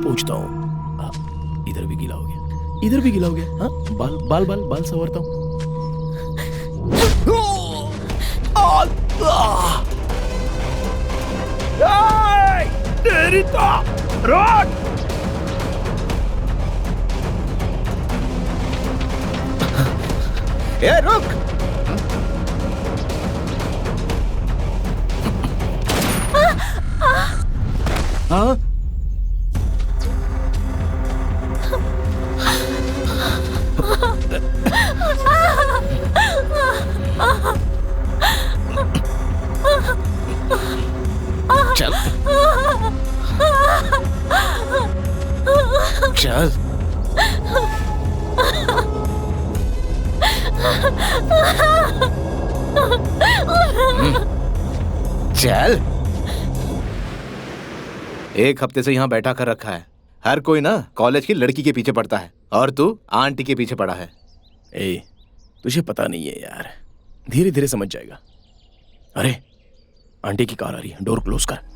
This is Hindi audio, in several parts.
पूछता हूँ। इधर भी गीला हो गया, इधर भी गीला हो गया। हाँ, बाल बाल बाल बाल संवारता हूँ। तेरी तो रोड। ए रुक। हाँ चल चल चल। एक हफ्ते से यहाँ बैठा कर रखा है। हर कोई ना कॉलेज की लड़की के पीछे पड़ता है और तू आंटी के पीछे पड़ा है। ए, तुझे पता नहीं है यार, धीरे धीरे समझ जाएगा। अरे आंटी की कार आ रही है, डोर क्लोज कर।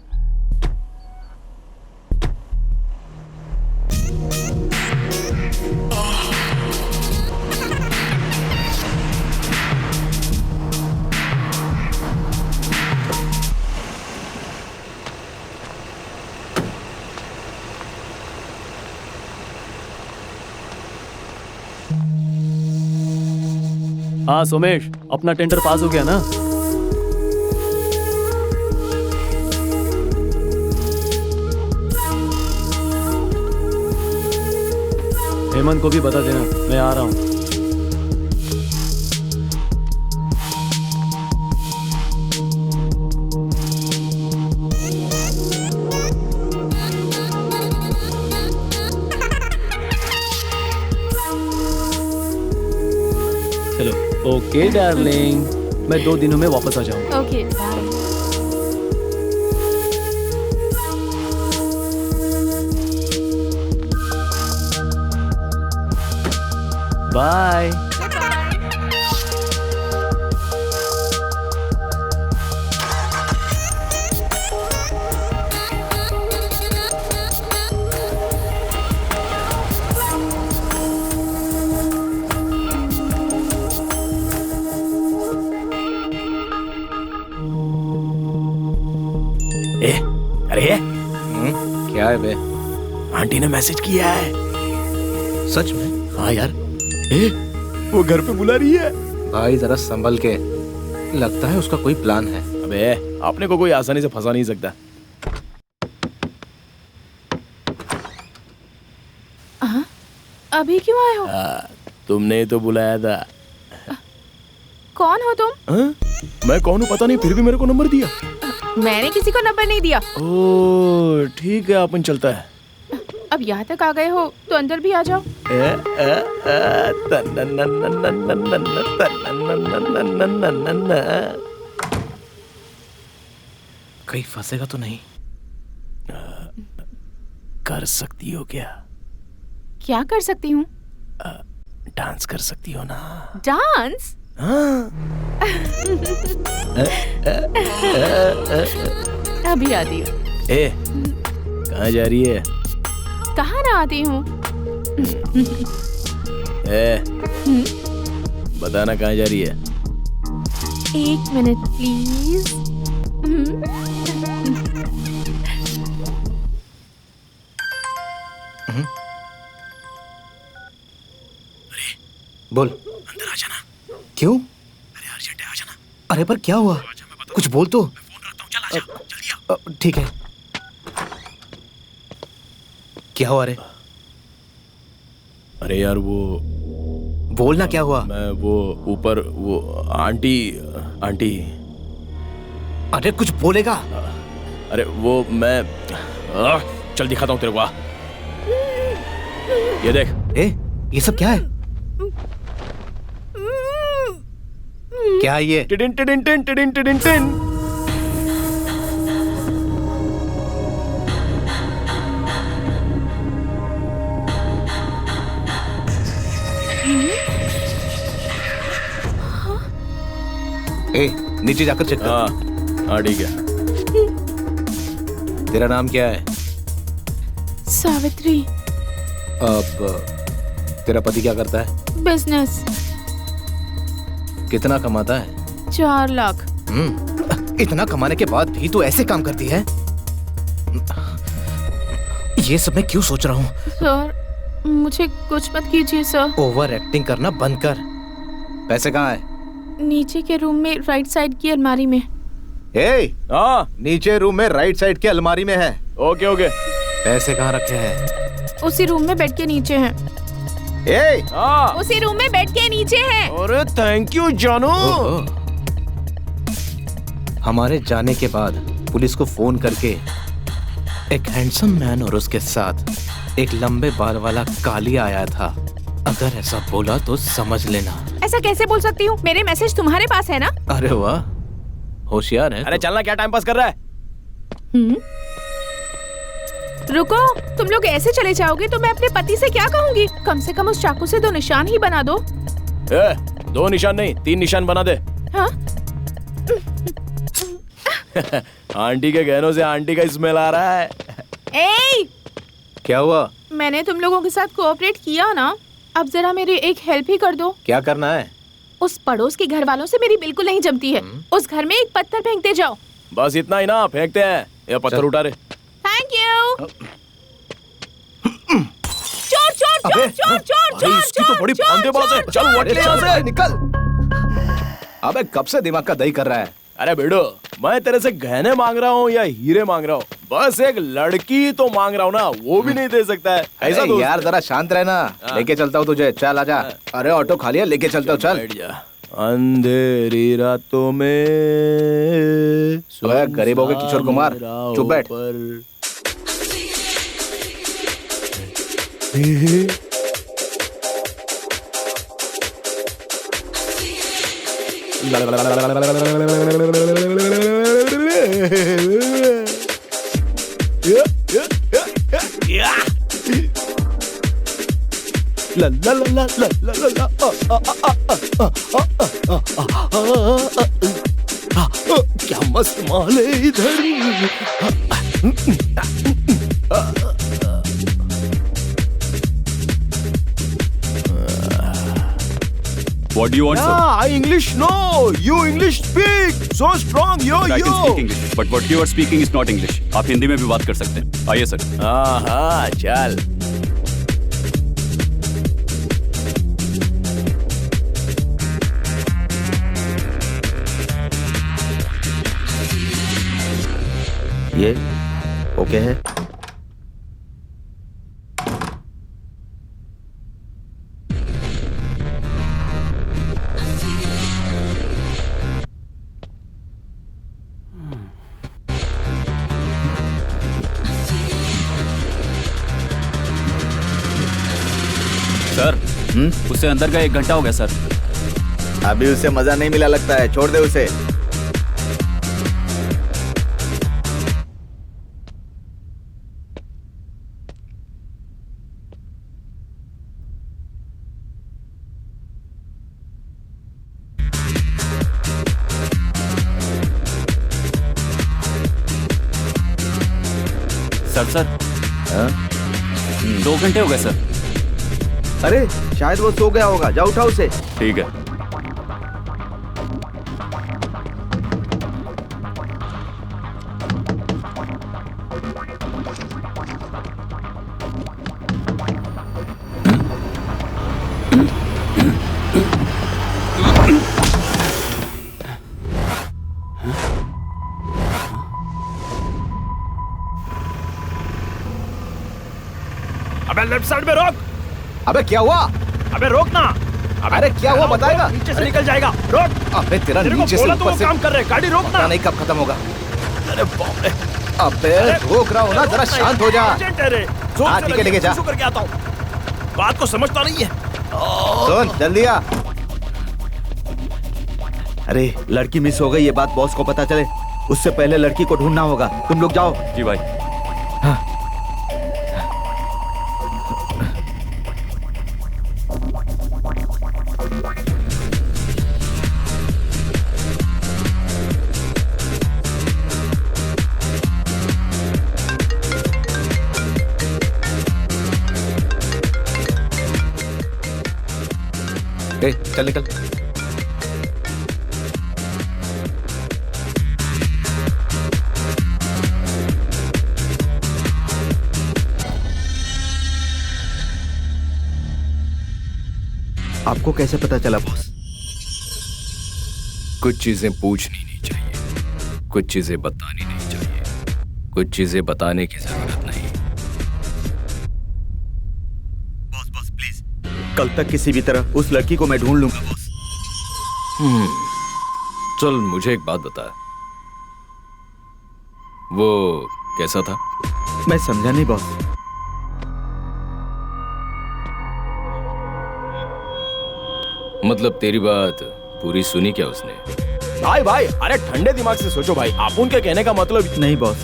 हाँ सोमेश, अपना टेंडर पास हो गया ना? हेमंत को भी बता देना, मैं आ रहा हूँ। चलो, ओके डार्लिंग, मैं 2 दिनों में वापस आ जाऊंगा। Okay bye. बाय। अरे क्या है बे? आंटी ने मैसेज किया है। सच में? हाँ यार, वो घर पे बुला रही है। भाई जरा संभल के, लगता है उसका कोई प्लान है। अबे अपने को कोई आसानी से फंसा नहीं सकता। अभी क्यों आए हो? तुमने तो बुलाया था। कौन हो तुम? मैं कौन हूँ पता नहीं, फिर भी मेरे को नंबर दिया। मैंने किसी को नंबर नहीं दिया। ओह ठीक है, अपन चलता है। अब यहाँ तक आ गए हो तो अंदर भी आ जाओ। कहीं फंसेगा तो नहीं? कर सकती हो क्या? क्या कर सकती हूँ? डांस कर सकती हो ना? डांस? हाँ। अभी आती हूँ। ए, कहाँ जा रही है? कहाँ ना आती हूँ? ए, बताना कहाँ जा रही है? 1 मिनट प्लीज। बोल। अंदर आ जाना। क्यों? अरे अर्जेंट है, आ जाना। अरे पर क्या हुआ? कुछ बोल तो। मैं फोन रखता हूँ, चल आ जा, जल्दी आ। ठीक है। क्या हुआ रे? अरे यार वो बोलना क्या हुआ? मैं वो ऊपर वो आंटी। अरे कुछ बोलेगा। अरे वो मैं चल दिखाता हूँ तेरे को। ये देख। ये सब क्या है? क्या है ये? टिडिन टिडिन टिन टिडिन टिडिन टिन। नीचे जाकर चेक कर। हाँ ठीक है। तेरा नाम क्या है? सावित्री। अब तेरा पति क्या करता है? बिजनेस। कितना कमाता है? 4 लाख। इतना कमाने के बाद भी तू ऐसे काम करती है? ये सब मैं क्यों सोच रहा हूँ? सर मुझे कुछ मत कीजिए सर। ओवर एक्टिंग करना बंद कर। पैसे कहाँ है? नीचे के रूम में राइट साइड की अलमारी में। ए, हाँ नीचे रूम में राइट साइड की अलमारी में है। Okay okay. पैसे कहाँ रखे हैं? उसी रूम में बेड के नीचे हैं। ए, हाँ उसी रूम में बेड के नीचे हैं। अरे थैंक यू जानू। हमारे जाने के बाद पुलिस को फोन करके एक हैंडसम मैन और उसके साथ एक लंबे बाल वाला काली आया था। अगर ऐसा बोला तो समझ लेना। ऐसा कैसे बोल सकती हूँ? मेरे मैसेज तुम्हारे पास है ना? अरे वाह, होशियार है। अरे चलना, क्या टाइम पास कर रहा है? रुको, तुम लोग ऐसे चले जाओगे तो मैं अपने पति से क्या कहूँगी? कम से कम उस चाकू से 2 निशान ही बना दो। 2 निशान नहीं, 3 निशान बना दे। हाँ? आंटी के गहनों से आंटी का स्मेल आ रहा है। ए! क्या हुआ? मैंने तुम लोगों के साथ कोऑपरेट किया ना, अब जरा मेरी एक हेल्प ही कर दो। क्या करना है? उस पड़ोस के घर वालों से मेरी बिल्कुल नहीं जमती है। उस घर में एक पत्थर फेंकते जाओ। बस इतना ही ना, फेंकते हैं। ये पत्थर उठा रहे। Thank you. चोर चोर चोर चोर चोर चोर। इसकी तो बड़ी भांडेबाज है। चल वट ले यहाँ से। निकल। अबे कब से दिमाग का दही कर रहा है? अरे बेड़ो, मैं तेरे से गहने मांग रहा हूँ या हीरे मांग रहा हूँ? बस एक लड़की तो मांग रहा हूँ ना, वो भी नहीं दे सकता है। ऐसा अरे यार जरा शांत रहना। लेके चलता हूँ तुझे, चल आजा। अरे ऑटो खाली है, लेके चलता हूँ, चल। बैठ जा। अंधेरी रातों में ओए, गरीब हो गए किशोर कुमार, चुप बैठ। क्या मस्त माल है इधर। What do you want, sir? I English know. You English speak. So strong. Yo I yo. can speak English, but what you are speaking is not English. आप हिंदी में भी बात कर सकते हैं। आइए सर। हाँ हाँ चल। ये ओके है? सर, उससे अंदर का 1 घंटा हो गया सर। अभी उसे मजा नहीं मिला लगता है, छोड़ दे उसे। सर हाँ? 2 घंटे हो गए सर। अरे शायद वो सो गया होगा, जा उठा उसे। ठीक है। अबे लेफ्ट साइड में रोक। अबे क्या हुआ? अबे रोक ना। अरे क्या हुआ बताएगा? नीचे से निकल जाएगा। रोक। अबे तेरा तेरे को नीचे से बोला तो ऊपर वो से काम कर रहे। गाड़ी रोक ना। पता नहीं कब खत्म होगा। अरे बाप रे। अबे रोक रहा हूँ ना, जरा शांत हो जा। हाँ, ठीक है, लेके जा। करके आता हूँ। बात को समझता नहीं है। सुन जल्दी आ। अरे लड़की मिस हो गई, ये बात बॉस को पता चले उससे पहले लड़की को ढूंढना होगा। तुम लोग जाओ। जी भाई। चल निकल। आपको कैसे पता चला बॉस? कुछ चीजें पूछनी नहीं चाहिए, कुछ चीजें बतानी नहीं चाहिए, कुछ चीजें बताने की जरूरत नहीं। बॉस बॉस प्लीज, कल तक किसी भी तरह उस लड़की को मैं ढूंढ लूंगा बॉस। चल मुझे एक बात बता, वो कैसा था? मैं समझा नहीं बॉस। मतलब तेरी बात पूरी सुनी क्या उसने? भाई भाई, अरे ठंडे दिमाग से सोचो भाई, आप उनके कहने का मतलब। नहीं बॉस।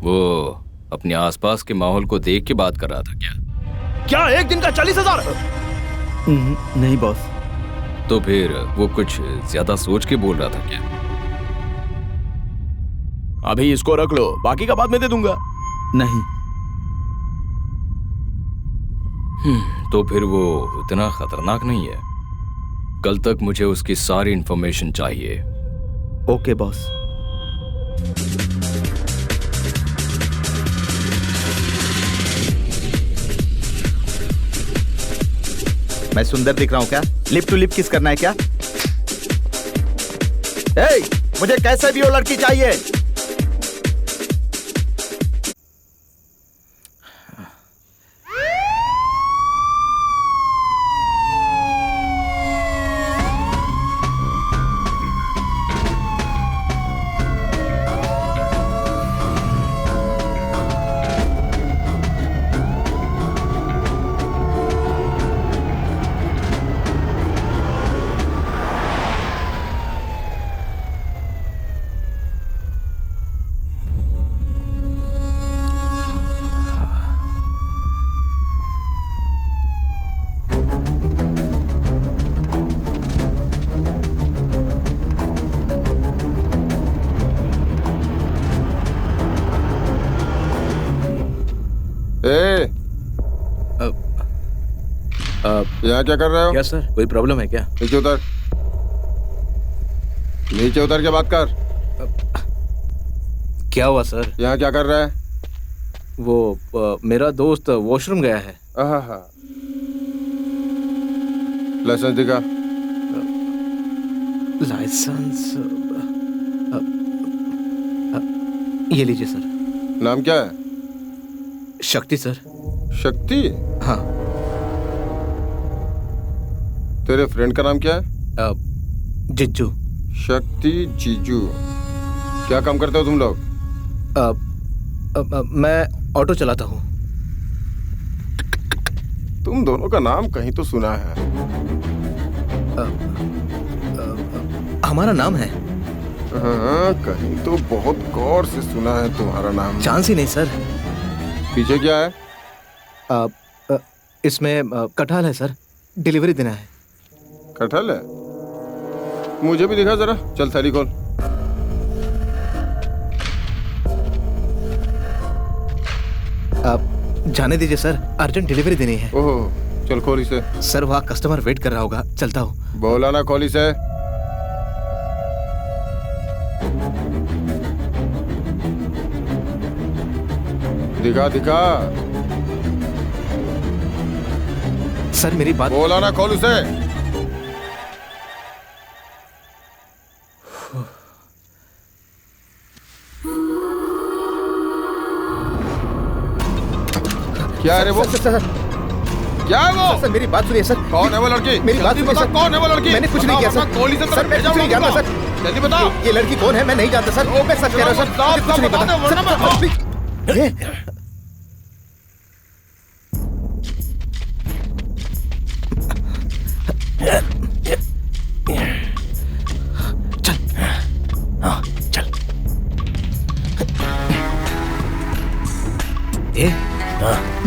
वो अपने आसपास के माहौल को देख के बात कर रहा था क्या? क्या एक दिन का 40,000? नहीं बॉस। तो फिर वो कुछ ज्यादा सोच के बोल रहा था क्या? अभी इसको रख लो, बाकी का बाद में दे दूंगा। नहीं। तो फिर वो इतना खतरनाक नहीं है। कल तक मुझे उसकी सारी इंफॉर्मेशन चाहिए। Okay boss. मैं सुंदर दिख रहा हूं क्या? लिप टू लिप किस करना है क्या? ए, मुझे कैसे भी वो लड़की चाहिए। यहाँ क्या कर रहे हो? क्या सर, कोई प्रॉब्लम है क्या? नीचे उतर, नीचे उतर के बात कर। क्या हुआ सर? यहाँ क्या कर रहा है? वो मेरा दोस्त वॉशरूम गया है। आहा, लाइसेंस दिखा। लाइसेंस ये लीजिए सर। नाम क्या है? शक्ति सर। शक्ति? हाँ। तेरे फ्रेंड का नाम क्या है? जिज्जू। शक्ति जीजू। क्या काम करते हो तुम लोग? मैं ऑटो चलाता हूँ। तुम दोनों का नाम कहीं तो सुना है। हमारा नाम है। हाँ, कहीं तो बहुत गौर से सुना है तुम्हारा नाम। चांस ही नहीं सर। पीछे क्या है? इसमें कटहल है सर, डिलीवरी देना है। कटहल है? मुझे भी दिखा जरा। चल थैली खोल। आप जाने दीजिए सर, अर्जेंट डिलीवरी देनी है। ओह, चल खोल इसे। सर वहाँ कस्टमर वेट कर रहा होगा, चलता हूँ। बोला ना खोल इसे। दिखा दिखा। सर मेरी बात। बोला ना खोल उसे। क्या है रे वो? सर क्या है वो? सर मेरी बात सुनिए सर। कौन है वो लड़की? मेरी बात जल्दी सुनिए बता, सर। कौन है वो लड़की? मैंने कुछ नहीं किया सर। गोली से सर मैं कुछ नहीं जानता सर। जल्दी बता। ये लड़की कौन है मैं नहीं जानता सर। मैं सच कह रहा हूँ सर, मुझे कुछ नहीं पता। हाँ चल।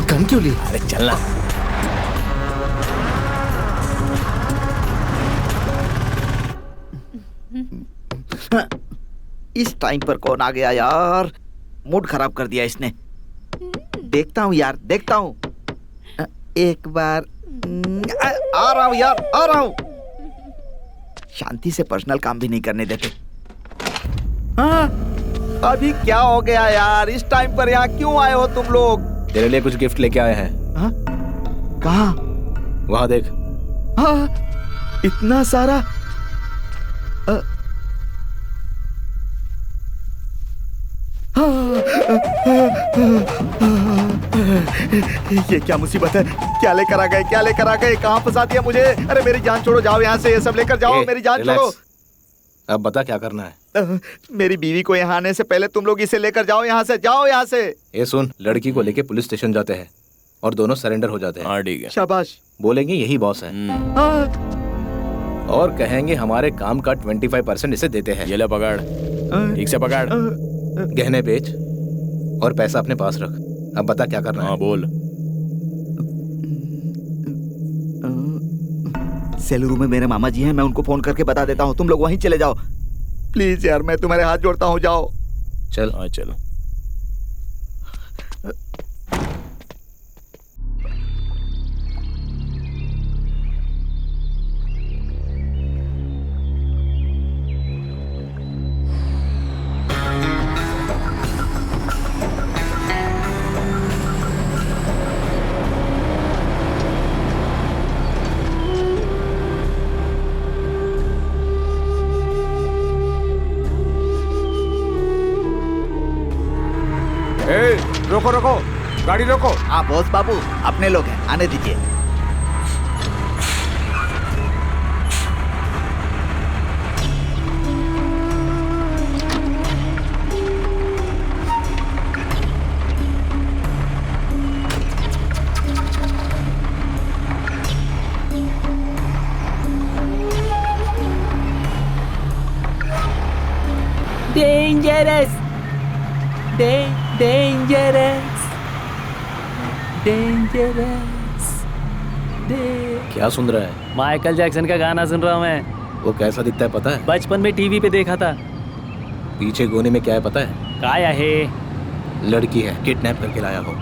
गन क्यों ली? अरे चलना। इस टाइम पर कौन आ गया यार? मूड खराब कर दिया इसने। देखता हूँ यार, देखता हूँ। एक बार आ रहा हूँ यार, आ रहा हूँ। शांति से पर्सनल काम भी नहीं करने देते। हाँ, अभी क्या हो गया यार? इस टाइम पर यहाँ क्यों आए हो तुम लोग? तेरे लिए कुछ गिफ्ट लेके आए हैं। हाँ? कहाँ? वहां देख। हाँ, इतना सारा। ये क्या मुसीबत है? क्या लेकर आ गए? क्या लेकर आ गए? कहाँ फंसा दिया मुझे? अरे मेरी जान छोड़ो, जाओ यहाँ से, ये सब लेकर जाओ। मेरी जान रिलैक्स। छोड़ो। अब बता क्या करना है। मेरी बीवी को यहाँ आने से पहले तुम लोग इसे लेकर जाओ यहाँ से, जाओ यहाँ से। ये सुन, लड़की को लेके पुलिस स्टेशन जाते हैं और दोनों सरेंडर हो जाते हैं। हाँ ठीक है। शाबाश। बोलेंगे यही बॉस है हाँ, और कहेंगे हमारे काम का 25% इसे देते हैं। ये ले पकड़, ठीक से पकड़। गहने बेच और पैसा अपने पास रख। अब बता क्या करना हाँ है। बोल। सेलूरू में मेरे मामा जी हैं, मैं उनको फोन करके बता देता हूँ। तुम लोग वहीं चले जाओ प्लीज यार, मैं तुम्हारे हाथ जोड़ता हूँ, जाओ। चल। हाँ चलो। रोको रोको, गाड़ी रोको। हाँ बॉस बाबू, अपने लोग हैं, आने दीजिए। Dangerous! Dangerous! Dangerous! क्या सुन रहा है? माइकल जैक्सन का गाना सुन रहा हूँ मैं। वो कैसा दिखता है पता है? बचपन में टीवी पे देखा था। पीछे गोने में क्या है पता है? काया है। लड़की है, किडनैप करके लाया हो।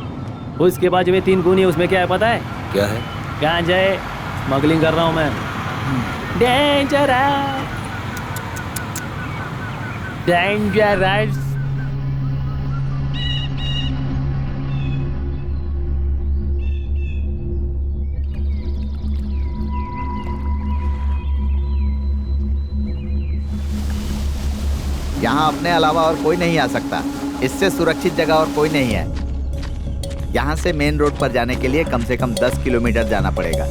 उसके बाद जो ये 3 गुनी है उसमें क्या है पता है? क्या है? गांजा है। स्मगलिंग कर रहा हूँ मैं। डेंजरस! डेंजरस! यहाँ अपने अलावा और कोई नहीं आ सकता। इससे सुरक्षित जगह और कोई नहीं है। यहाँ से मेन रोड पर जाने के लिए कम से कम 10 किलोमीटर जाना पड़ेगा।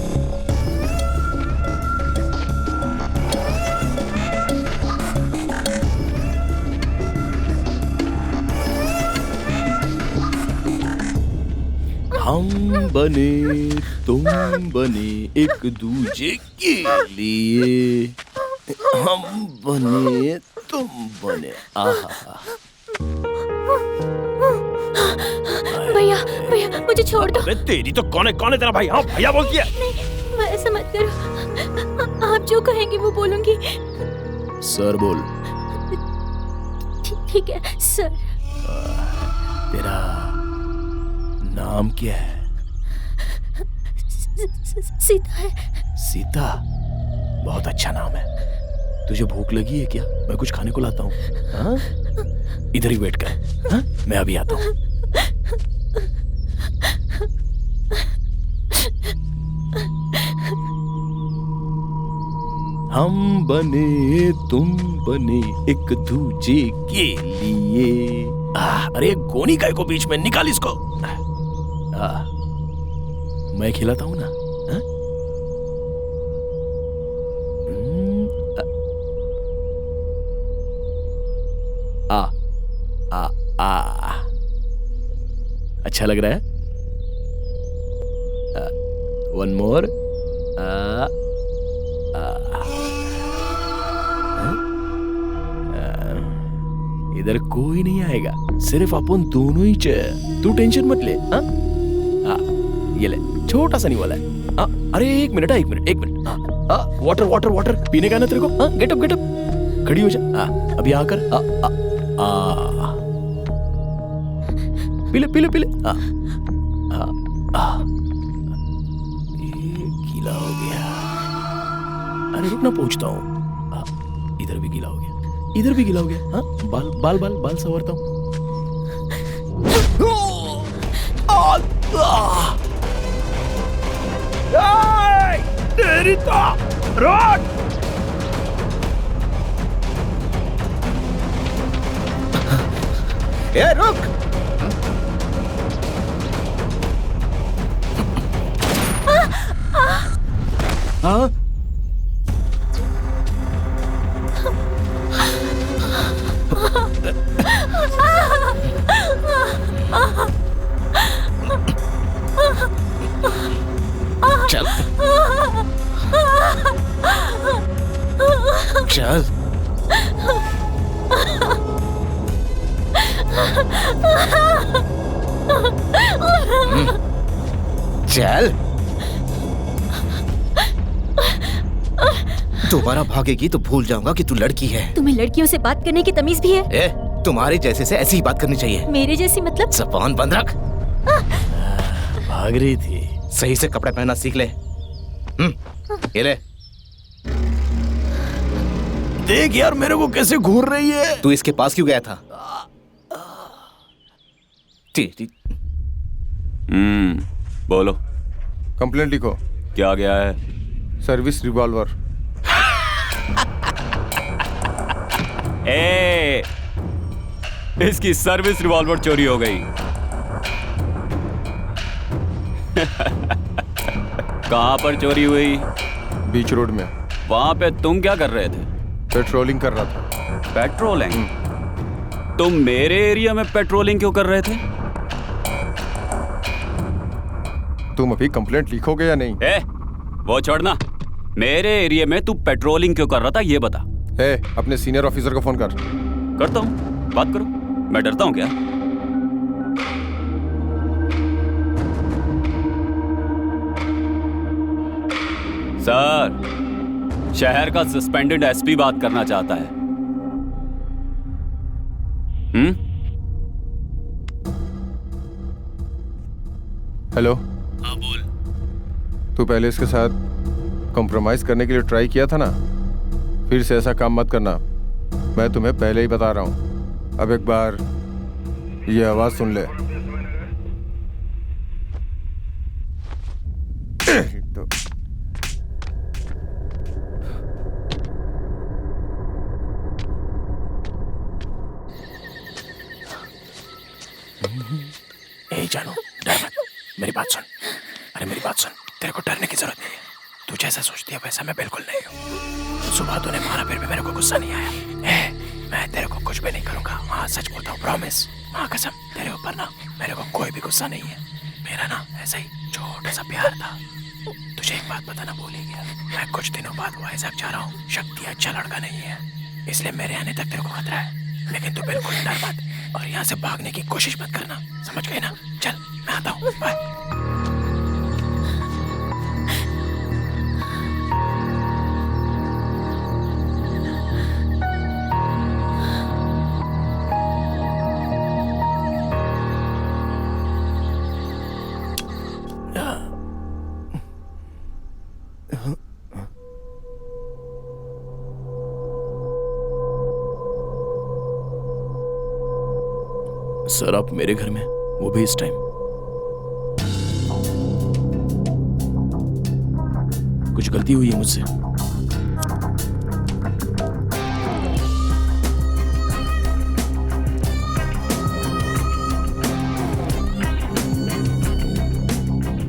हम बने तुम बने एक दूजे के लिए, हम बने तुम बने। आहा। भैया भैया मुझे छोड़ दो। अबे तेरी तो कौन है तेरा भाई? हाँ भैया बोलती है। नहीं ऐसा मत करो, आप जो कहेंगे वो बोलूंगी। सर बोल। ठीक है सर। तेरा नाम क्या है? सीता है। सीता, बहुत अच्छा नाम है। तुझे भूख लगी है क्या? मैं कुछ खाने को लाता हूँ। हाँ? इधर ही वेट कर। हाँ? मैं अभी आता हूँ। हम बने तुम बने एक दूजे के लिए। अरे गोनी काय को बीच में निकाल इसको। मैं खिलाता हूँ ना। हाँ? अच्छा लग रहा है? One more. इधर कोई नहीं आएगा, सिर्फ अपन दोनों ही। तू टेंशन मत ले। हाँ? ये ले, छोटा सा नहीं वाला है। अरे एक मिनट। वाटर वाटर वाटर पीने का ना तेरे को? गेट अप खड़ी हो जा। अभी आकर पीले। एक अरे रुक ना, पूछता हूँ। इधर भी गीला हो गया, इधर भी गीला हो गया। हाँ, बाल बाल बाल बाल संवारता हूँ। तेरी तो रोड। ए रुक। हाँ, चल चल। चल। दोबारा भागेगी तो भूल जाऊंगा कि तू लड़की है। तुम्हें लड़कियों से बात करने की तमीज भी है? ए, तुम्हारे जैसे से ऐसी ही बात करनी चाहिए। मेरे जैसी मतलब? जबान बंद रख। भाग रही थी। सही से कपड़े पहनना सीख ले। ये ले। देख यार मेरे को कैसे घूर रही है। तू इसके पास क्यों गया था? बोलो, कंप्लेंट लिखो। क्या गया है? Service revolver. ए, इसकी सर्विस रिवॉल्वर चोरी हो गई। कहां पर चोरी हुई? बीच रोड में। वहां पे तुम क्या कर रहे थे? पेट्रोलिंग कर रहा था। पेट्रोलिंग? तुम मेरे एरिया में पेट्रोलिंग क्यों कर रहे थे? तुम अभी कंप्लेंट लिखोगे या नहीं? ए, वो छोड़ना। मेरे एरिया में तू पेट्रोलिंग क्यों कर रहा था ये बता। ए, अपने सीनियर ऑफिसर को फोन कर। करता हूँ, बात करो। मैं डरता हूँ क्या? सर, शहर का सस्पेंडेड एसपी बात करना चाहता है। हेलो। हाँ बोल। तू पहले इसके साथ कॉम्प्रोमाइज करने के लिए ट्राई किया था ना, फिर से ऐसा काम मत करना। मैं तुम्हें पहले ही बता रहा हूँ। अब एक बार ये आवाज सुन ले। तो ए जानो, डर मत, मेरी बात सुन। अरे मेरी बात सुन, तेरे को डरने की जरूरत नहीं है। तू जैसा सोचती है वैसा मैं बिल्कुल नहीं हूँ। सुबह तूने मारा फिर भी मेरे को गुस्सा नहीं आया। मैं तेरे को कुछ भी नहीं करूंगा। हाँ सच बोलता हूँ, प्रॉमिस। हाँ कसम, तेरे ऊपर ना मेरे को कोई भी गुस्सा नहीं है। मेरा ना ऐसा ही छोटा सा प्यार था। तुझे एक बात बताना भूल ही गया, मैं कुछ दिनों बाद वाइजैक जा रहा हूँ। शक्ति अच्छा लड़का नहीं है, इसलिए मेरे आने तक तेरे को खतरा है। लेकिन तू बिल्कुल डर मत और यहाँ से भागने की कोशिश मत करना, समझ गए ना? चल मैं आता हूँ, बाय। सर आप मेरे घर में, वो भी इस टाइम? कुछ गलती हुई है मुझसे?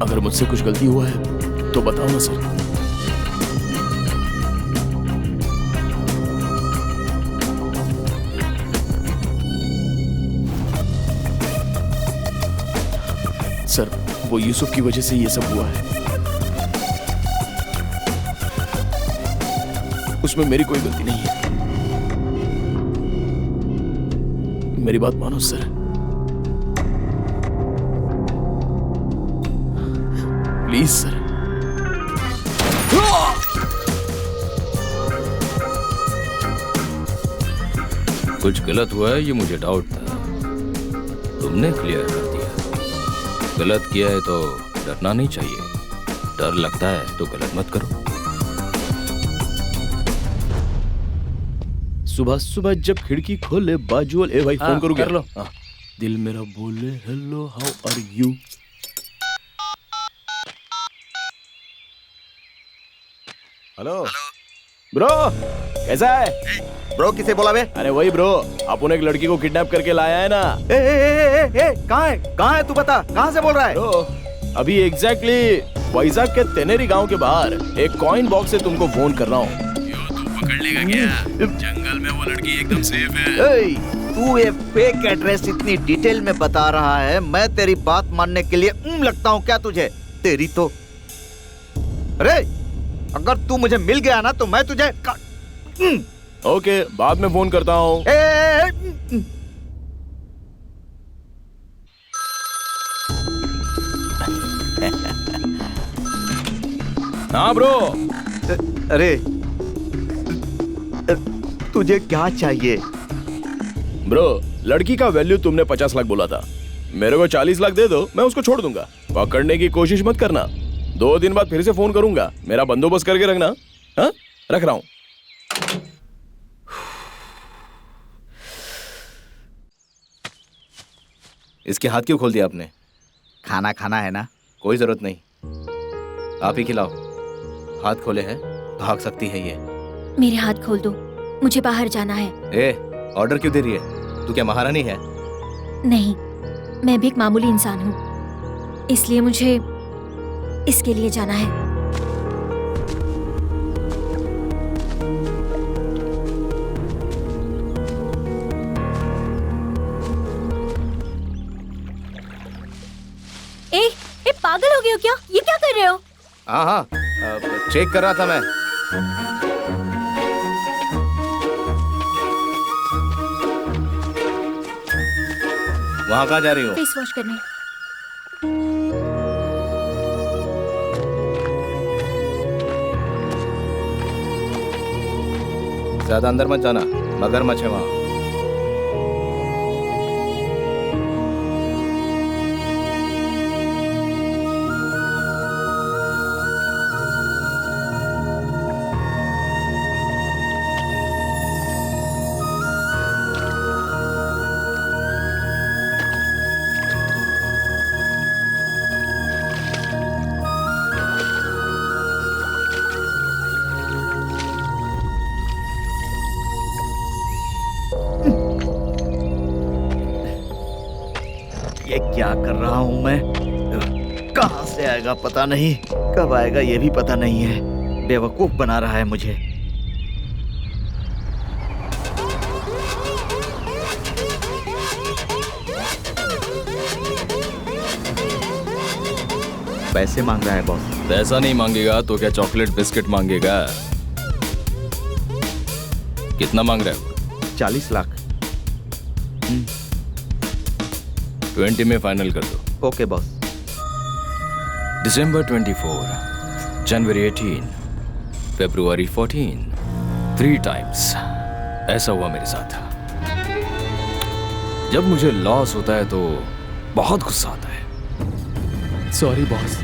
अगर मुझसे कुछ गलती हुआ है तो बताओ ना सर। सर वो यूसुफ की वजह से ये सब हुआ है, उसमें मेरी कोई गलती नहीं है। मेरी बात मानो सर। Please sir. कुछ गलत हुआ है ये मुझे डाउट था, तुमने क्लियर कर दिया। गलत किया है तो डरना नहीं चाहिए, डर लगता है तो गलत मत करो। सुबह सुबह जब खिड़की खोले बाजू वाले, ए भाई फोन करूँ क्या? कर लो। हाँ, दिल मेरा बोले hello how are you. Hello bro, कैसा है? ब्रो किसे बोला बे? अरे वही ब्रो, अपन एक लड़की को किडनैप करके लाया है ना। कहाँ है तू बता, कहाँ से बोल रहा है? ब्रो अभी एग्जैक्टली वाइजाग के तेनेरी गांव के बाहर एक कॉइन बॉक्स से तुमको फोन कर रहा हूँ। तू पकड़ लेगा क्या? जंगल में वो लड़की एकदम सेफ है। तू ये फेक एड्रेस इतनी डिटेल में बता रहा है, मैं तेरी बात मानने के लिए लगता हूँ क्या तुझे? तेरी तो, अरे अगर तू मुझे मिल गया ना तो मैं तुझे ओके, बाद में फोन करता हूँ। हाँ ब्रो। अरे तुझे क्या चाहिए? ब्रो लड़की का वैल्यू तुमने 50 लाख बोला था, मेरे को 40 लाख दे दो, मैं उसको छोड़ दूंगा। पकड़ने की कोशिश मत करना, 2 दिन बाद फिर से फोन करूंगा, मेरा बंदोबस्त करके रखना। हाँ, रख रहा हूं। इसके हाथ क्यों खोल दिया आपने? खाना खाना है ना? कोई जरूरत नहीं, आप ही खिलाओ। हाथ खोले हैं, भाग सकती है ये। मेरे हाथ खोल दो, मुझे बाहर जाना है। ए, ऑर्डर क्यों दे रही है? तू क्या महारानी है? नहीं, मैं भी एक मामूली इंसान हूँ, इसलिए मुझे इसके लिए जाना है। ए, पागल हो गए हो क्या? ये क्या कर रहे हो? हाँ हाँ, चेक कर रहा था मैं। वहाँ कहाँ जा रही हो? फेस वॉश करने। ज्यादा अंदर मत जाना, मगरमच्छ है वहाँ। ये क्या कर रहा हूँ मैं? कहाँ से आएगा पता नहीं, कब आएगा ये भी पता नहीं है। बेवकूफ बना रहा है मुझे। पैसे मांग रहा है बॉस। पैसा नहीं मांगेगा तो क्या चॉकलेट बिस्किट मांगेगा? कितना मांग रहा है? 40 लाख। 20 में फाइनल कर दो। Okay boss. दिसंबर 24, जनवरी 18, फरवरी 14, 3 टाइम्स ऐसा हुआ मेरे साथ। जब मुझे लॉस होता है तो बहुत गुस्सा आता है। Sorry boss.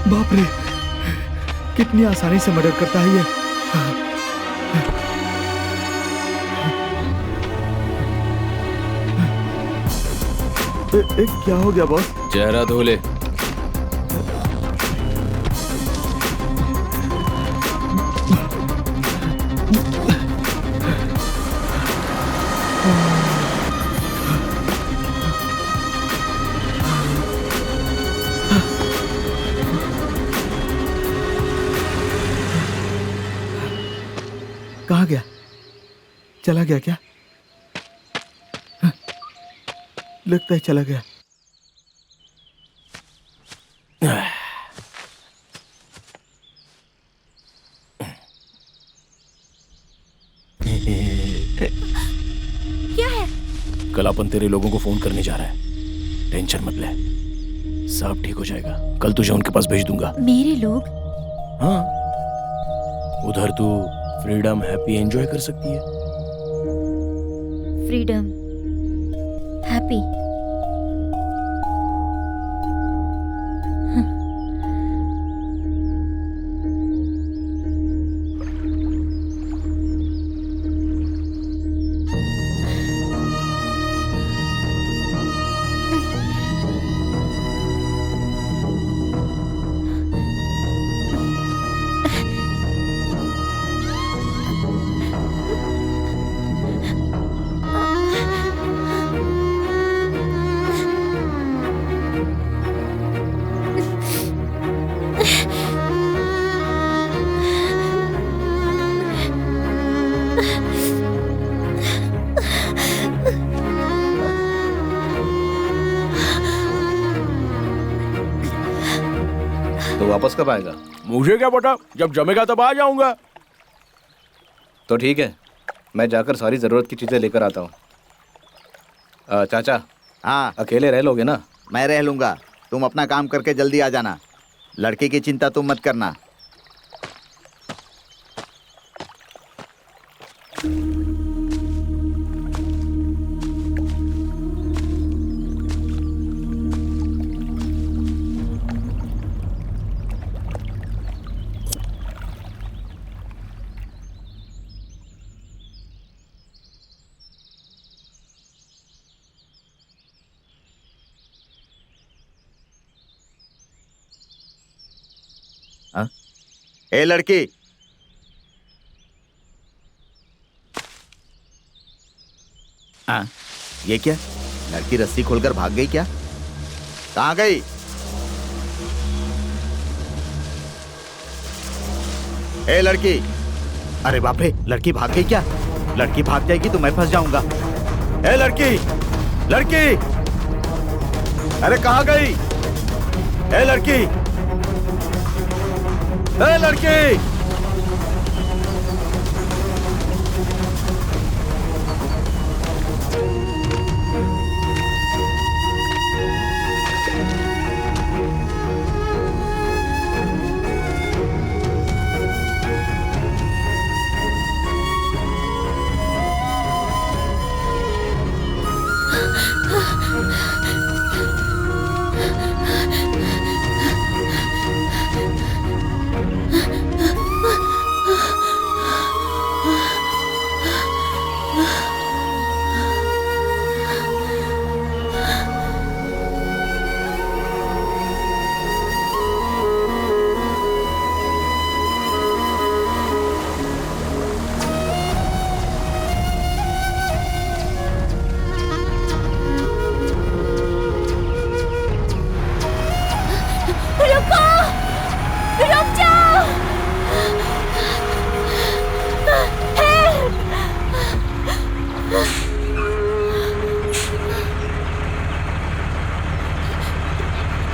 बाप रे, कितनी आसानी से मर्डर करता है ये। क्या हो गया बॉस? चेहरा धो ले। कहाँ गया? चला गया क्या? लगता है चला गया। क्या है? कल अपन तेरे लोगों को फोन करने जा रहा है, टेंशन मत ले, सब ठीक हो जाएगा। कल तुझे उनके पास भेज दूंगा। मेरे लोग? हाँ, उधर तू फ्रीडम हैप्पी एंजॉय कर सकती है। Freedom, happy. तो वापस कब आएगा? मुझे क्या पता, जब जमेगा तब आ जाऊंगा। तो ठीक है, मैं जाकर सारी ज़रूरत की चीज़ें लेकर आता हूँ। चाचा, हाँ, अकेले रह लोगे ना? मैं रह लूंगा। तुम अपना काम करके जल्दी आ जाना। लड़की की चिंता तुम मत करना। हाँ? ए लड़की, हाँ, ये क्या? लड़की रस्सी खोलकर भाग गई क्या? कहाँ गई? ए लड़की, अरे बाप रे, लड़की भाग गई क्या? लड़की भाग जाएगी तो मैं फंस जाऊंगा। ए लड़की, लड़की, अरे कहाँ गई? ए लड़की, ए लड़की,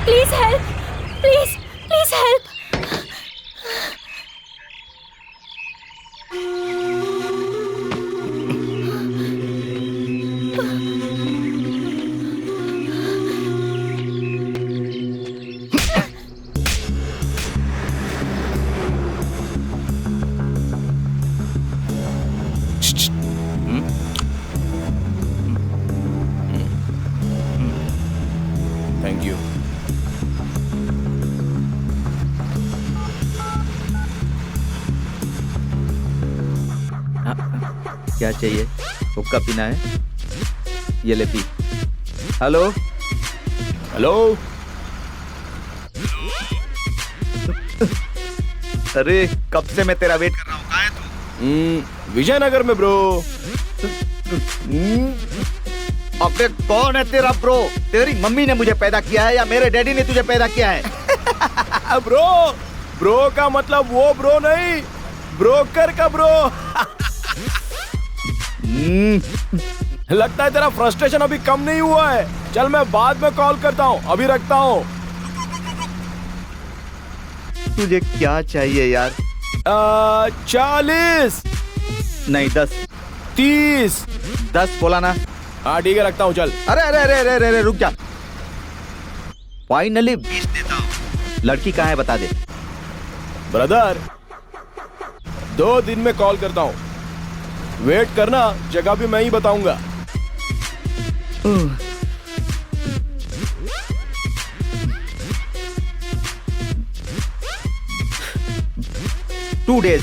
please help, please please help. Thank you. क्या चाहिए? हुक्का पीना है? ये ले पी। हेलो, हेलो, अरे कब से मैं तेरा वेट कर रहा हूँ। कहाँ है तू? विजयनगर में ब्रो। अबे कौन है तेरा ब्रो? तेरी मम्मी ने मुझे पैदा किया है या मेरे डैडी ने तुझे पैदा किया है? ब्रो, ब्रो का मतलब वो ब्रो नहीं, ब्रोकर का ब्रो। लगता है तेरा फ्रस्ट्रेशन अभी कम नहीं हुआ है। चल मैं बाद में कॉल करता हूँ, अभी रखता हूँ। तुझे क्या चाहिए यार? 40 नहीं 10। 30। 10 बोला ना? हाँ ठीक है, रखता हूँ, चल। अरे अरे अरे अरे अरे रुक जा। फाइनली 20 देता हूँ। लड़की कहाँ है बता दे। ब्रदर 2 दिन में कॉल करता हूँ, वेट करना, जगह भी मैं ही बताऊंगा। 2 डेज,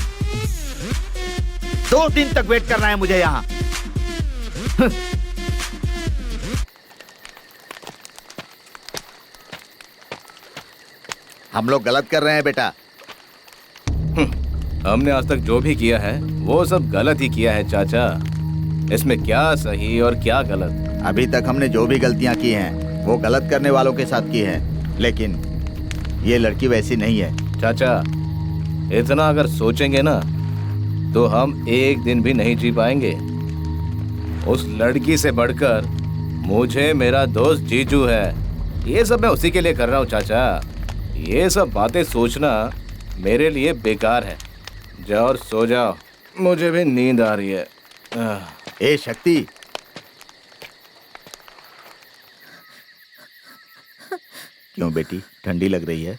2 दिन तक वेट करना है मुझे यहाँ। हम लोग गलत कर रहे हैं बेटा। हमने आज तक जो भी किया है वो सब गलत ही किया है चाचा। इसमें क्या सही और क्या गलत? अभी तक हमने जो भी गलतियां की हैं वो गलत करने वालों के साथ की हैं, लेकिन ये लड़की वैसी नहीं है। चाचा, इतना अगर सोचेंगे ना तो हम एक दिन भी नहीं जी पाएंगे। उस लड़की से बढ़कर मुझे मेरा दोस्त जीजू है। ये सब मैं उसी के लिए कर रहा हूँ चाचा। ये सब बातें सोचना मेरे लिए बेकार है। जाओ और सो जाओ, मुझे भी नींद आ रही है। ए शक्ति, क्यों बेटी, ठंडी लग रही है?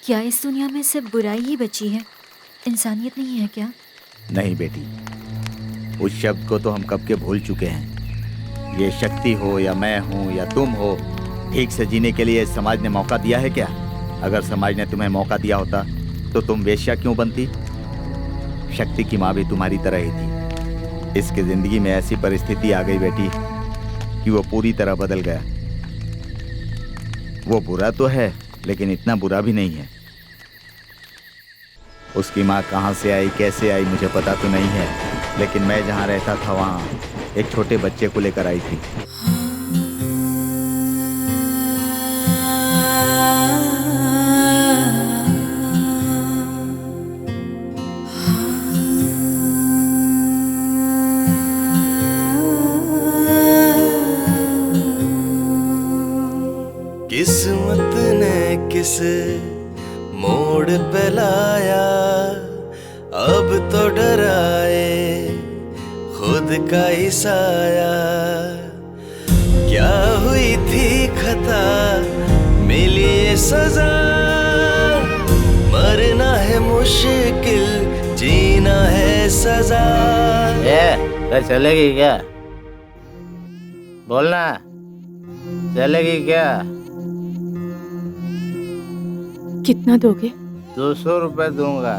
क्या इस दुनिया में सिर्फ बुराई ही बची है, इंसानियत नहीं है क्या? नहीं बेटी, उस शब्द को तो हम कब के भूल चुके हैं। ये शक्ति हो या मैं हूँ या तुम हो, ठीक से जीने के लिए समाज ने मौका दिया है क्या? अगर समाज ने तुम्हें मौका दिया होता तो तुम वेश्या क्यों बनती? शक्ति की माँ भी तुम्हारी तरह ही थी। इसकी जिंदगी में ऐसी परिस्थिति आ गई बेटी कि वो पूरी तरह बदल गया। वो बुरा तो है लेकिन इतना बुरा भी नहीं है। उसकी माँ कहाँ से आई, कैसे आई, मुझे पता तो नहीं है, लेकिन मैं जहाँ रहता था वहाँ एक छोटे बच्चे को लेकर आई थी। किस्मत ने किस मोड़ पे लाया, अब तो डराए खुद का ही साया। क्या हुई थी खता, मिली ये सजा, मरना है मुश्किल, जीना है सजा। ये चलेगी क्या? बोलना, चलेगी क्या? कितना दोगे? 200 रुपए दूंगा।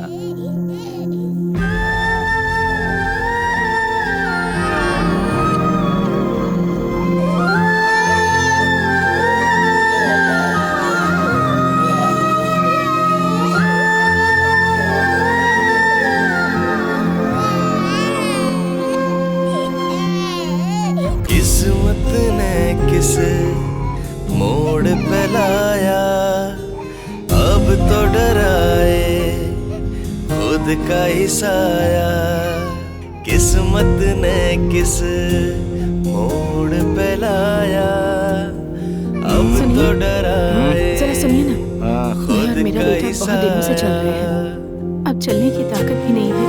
किस्मत ने किस मोड़ पे लाया, अब तो डराए खुद का ही साया। किस्मत ने किस मोड़ पे लाया, अब तो डराए जरा सुनिए ना, खुद मेरा का बेटा ही बहुत दिनों से चल रहे साया। हैं, अब चलने की ताकत भी नहीं है।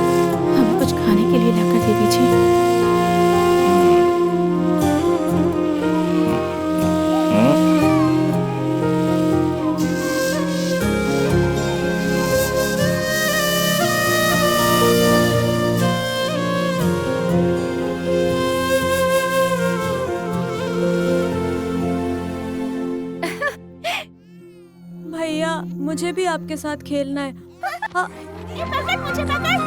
हमें कुछ खाने के लिए लाकर दे दीजिए। भैया, मुझे भी आपके साथ खेलना है। हाँ। ये पकड़, मुझे पकड़।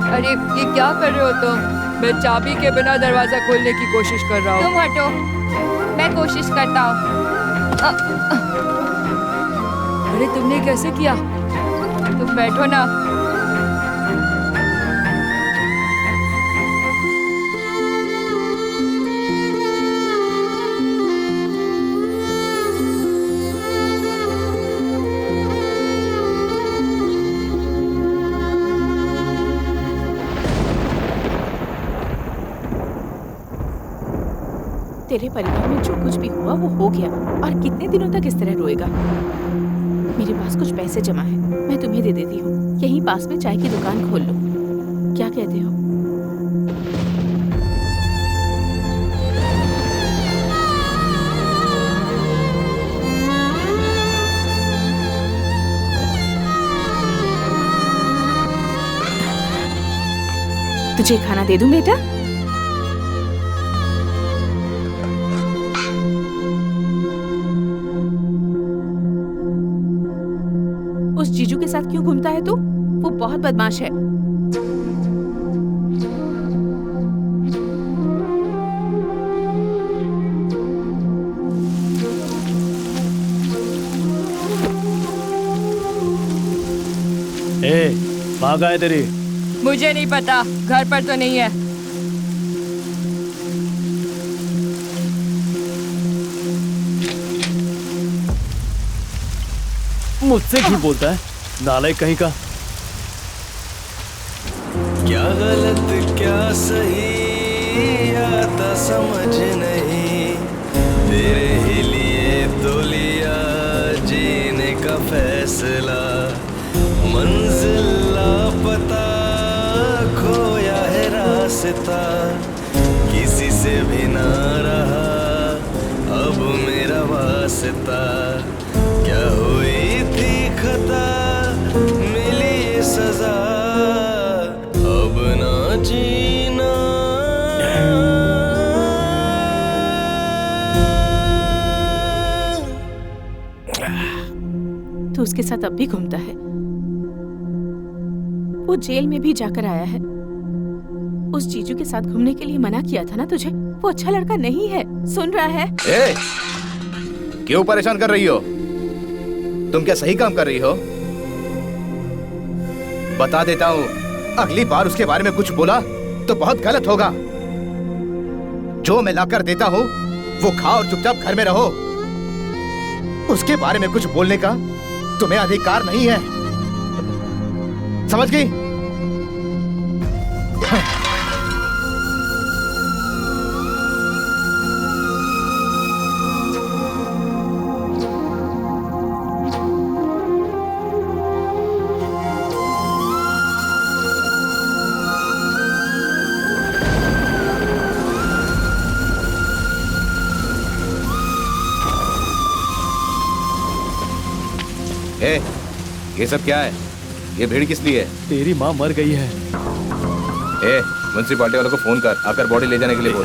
अरे ये क्या कर रहे हो तुम? मैं चाबी के बिना दरवाजा खोलने की कोशिश कर रहा हूँ। तुम हटो, मैं कोशिश करता हूँ। अरे तुमने कैसे किया? तुम बैठो ना। तेरे परिवार में जो कुछ भी हुआ वो हो गया, और कितने दिनों तक इस तरह रोएगा? मेरे पास कुछ पैसे जमा है, मैं तुम्हें दे देती हूँ। यहीं पास में चाय की दुकान खोल लो। क्या कहते हो? तुझे खाना दे दूं बेटा? उस जीजू के साथ क्यों घूमता है तू? वो बहुत बदमाश है। कहाँ है तेरी? मुझे नहीं पता, घर पर तो नहीं है। मुझसे क्यों बोलता है, नालायक कहीं का। क्या गलत क्या सही आता समझ नहीं, तेरे ही लिए तो लिया जीने का फैसला। मंजिल लापता खोया है रास्ता, किसी से भी ना रहा अब मेरा वास्ता। क्या हुई थी खता मिली ये सजा, अब ना जीना। तू उसके साथ अब भी घूमता है? वो जेल में भी जाकर आया है। उस जीजू के साथ घूमने के लिए मना किया था ना तुझे? वो अच्छा लड़का नहीं है, सुन रहा है? ए, क्यों परेशान कर रही हो? तुम क्या सही काम कर रही हो? बता देता हूँ, अगली बार उसके बारे में कुछ बोला तो बहुत गलत होगा। जो मैं लाकर देता हूँ वो खाओ और चुपचाप घर में रहो। उसके बारे में कुछ बोलने का तुम्हें अधिकार नहीं है, समझ गई? ए, ये सब क्या है? ये भीड़ किस लिए है? तेरी माँ मर गई है। ए, म्युनिसिपालिटी वालों को फोन कर, आकर बॉडी ले जाने के लिए बोल।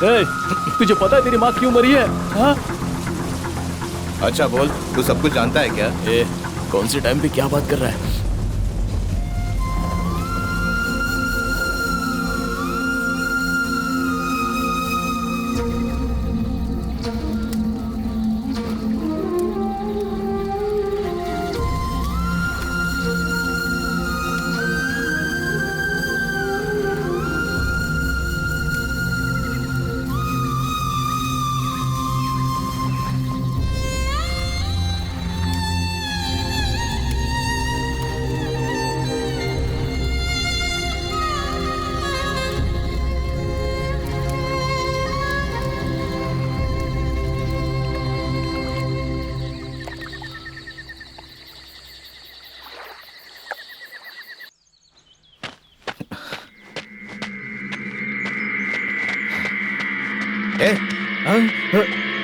ए, तुझे पता है तेरी माँ क्यों मरी है? हाँ? अच्छा बोल, तू सब कुछ जानता है क्या? ए, कौन सी टाइम पे क्या बात कर रहा है?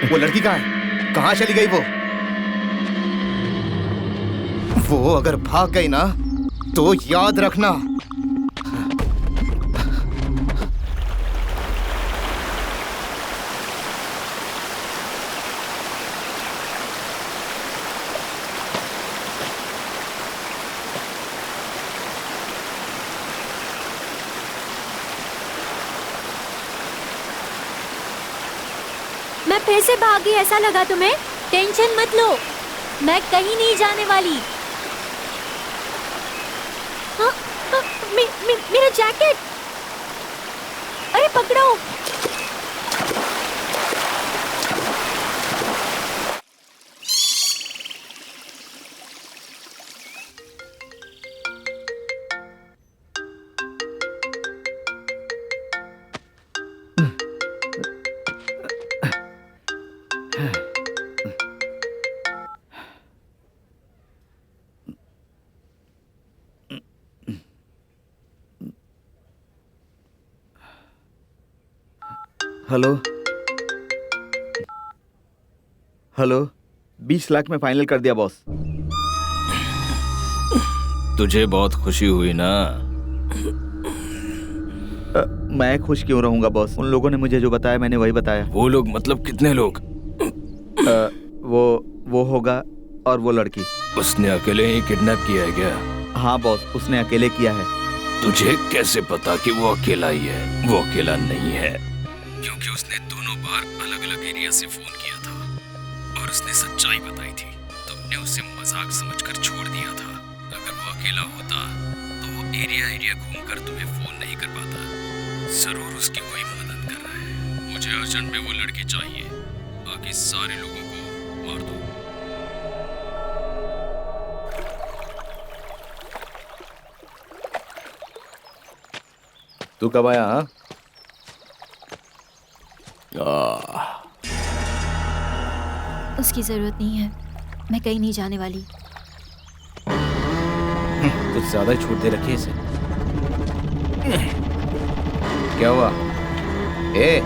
वो लड़की कहाँ है? कहाँ चली गई वो? वो अगर भाग गई ना तो याद रखना। मैं फिर से भाग गई ऐसा लगा तुम्हें? टेंशन मत लो, मैं कहीं नहीं जाने वाली। हाँ, हाँ, मेरा जैकेट, अरे पकड़ो। हेलो हेलो, 20 लाख में फाइनल कर दिया बॉस। तुझे बहुत खुशी हुई ना? मैं खुश क्यों रहूंगा बॉस? उन लोगों ने मुझे जो बताया मैंने वही बताया। वो लोग मतलब कितने लोग? वो होगा और वो लड़की। उसने अकेले ही किडनैप किया है क्या? हाँ बॉस, उसने अकेले किया है। तुझे कैसे पता कि वो अकेला ही है? वो अकेला नहीं है, क्योंकि उसने दोनों बार अलग अलग एरिया से फोन किया था और उसने सच्चाई बताई थी। तुमने उसे मजाक समझकर छोड़ दिया था। अगर वो अकेला होता तो वो एरिया घूमकर तुम्हें फोन नहीं कर पाता। जरूर उसकी कोई मदद कर रहा है। मुझे अर्जेंट में वो लड़की चाहिए, बाकी सारे लोगों को मार दो। तू कब आया? हाँ, उसकी जरूरत नहीं है, मैं कहीं नहीं जाने वाली। कुछ ज्यादा ही छूट दे रखी है इसे। क्या हुआ? ए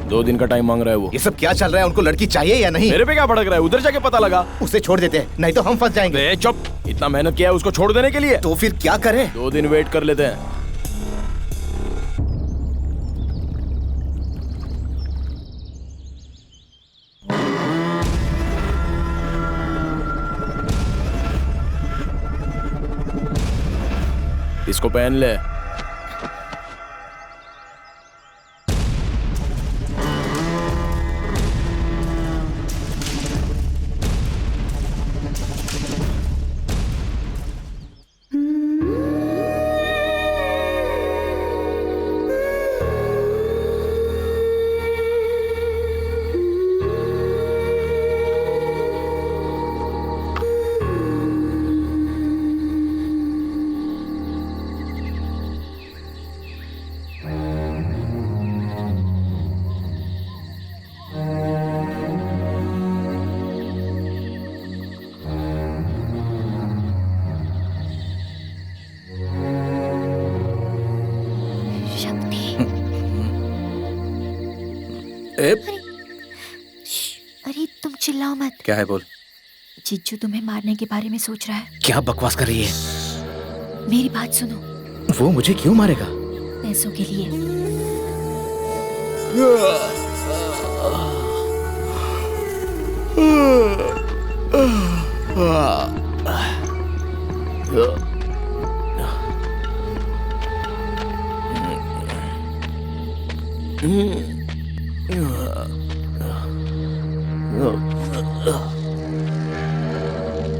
2 दिन का टाइम मांग रहा है वो। ये सब क्या चल रहा है? उनको लड़की चाहिए या नहीं? मेरे पे क्या भड़क रहा है? उधर जाके पता लगा। उसे छोड़ देते हैं, नहीं तो हम फंस जाएंगे। चुप, इतना मेहनत किया है उसको छोड़ देने के लिए। तो फिर क्या करें? 2 दिन वेट कर लेते हैं। इसको पहन ले। अरे तुम चिल्लाओ मत। क्या है? बोल। जिज्जू तुम्हें मारने के बारे में सोच रहा है। क्या बकवास कर रही है? मेरी बात सुनो। वो मुझे क्यों मारेगा? पैसों के लिए।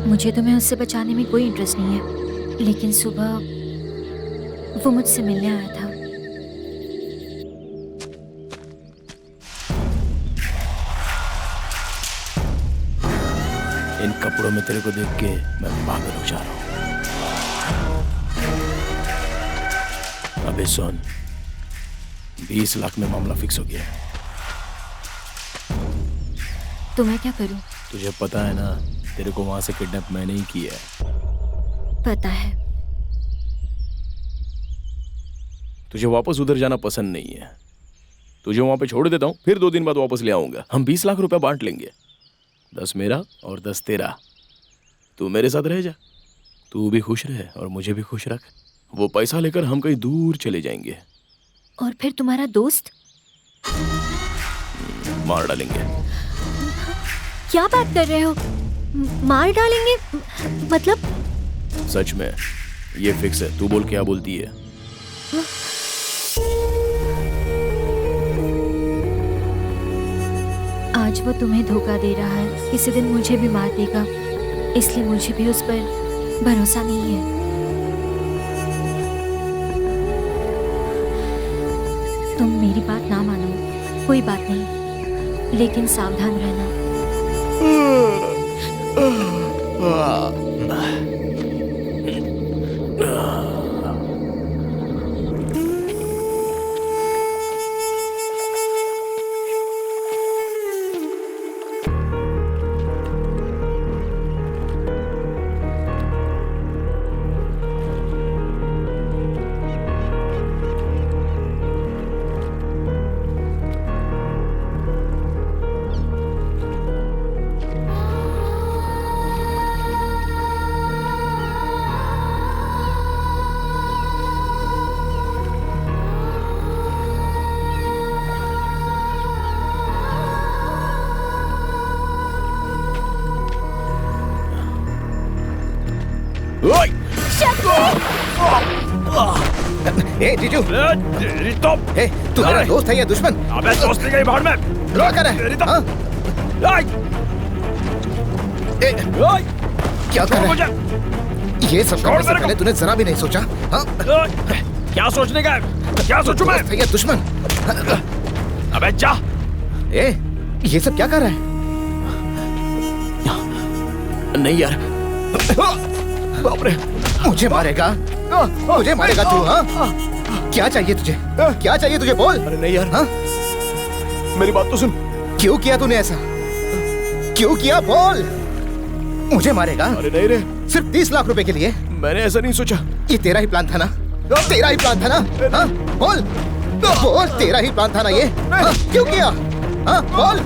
मुझे तुम्हें उससे बचाने में कोई इंटरेस्ट नहीं है, लेकिन सुबह वो मुझसे मिलने आया था। इन कपड़ों में तेरे को देख के मैं पागल हो जा रहा हूं। अबे सुन, 20 लाख में मामला फिक्स हो गया। तो मैं क्या करूं? तुझे पता है ना, तेरे को वहां से किडनैप मैंने ही किया है। पता है। तुझे वापस उधर जाना पसंद नहीं है। तुझे वहां पे छोड़ देता हूँ, फिर 2 दिन बाद वापस ले आऊंगा। हम 20 लाख रुपए बांट लेंगे, 10 मेरा और 10 तेरा। तू मेरे साथ रह जा, तू भी खुश रहे और मुझे भी खुश रख। वो पैसा लेकर हम कहीं दूर चले जाएंगे। और फिर तुम्हारा दोस्त? मार डालेंगे। क्या बात कर रहे हो? मार डालेंगे? मतलब? सच में, ये फिक्स है। तू बोल, क्या बोलती है? आज वो तुम्हें धोखा दे रहा है, किसी दिन मुझे भी मार देगा, इसलिए मुझे भी उस पर भरोसा नहीं है। तुम मेरी बात ना मानो, कोई बात नहीं, लेकिन सावधान रहना। ए जीजू, तो ए तू मेरा दोस्त है या दुश्मन? अबे दोस्त नहीं बाहर में रो कर है? हाँ? ए, क्या कर रहा है? ये सब करने से पहले तूने जरा भी नहीं सोचा? हाँ? क्या सोचने का है? क्या सोचूं मैं? दोस्त है या दुश्मन? अबे जा। ए, ये सब क्या कर रहा है? नहीं यार, बाप रे, मुझे मारेगा? मुझे मारेगा तू? हाँ? क्या चाहिए तुझे? क्या चाहिए तुझे? बोल। अरे नहीं यार, हाँ? मेरी बात तो सुन। क्यों किया तूने ऐसा? क्यों किया? बोल। मुझे मारेगा? अरे नहीं रे, सिर्फ 30 लाख रुपए के लिए? मैंने ऐसा नहीं सोचा। ये तेरा ही प्लान था ना? तेरा ही प्लान था ना? हाँ? बोल बोल, तेरा ही प्लान था ना ये? हाँ? क्यों किया? हाँ? बोल।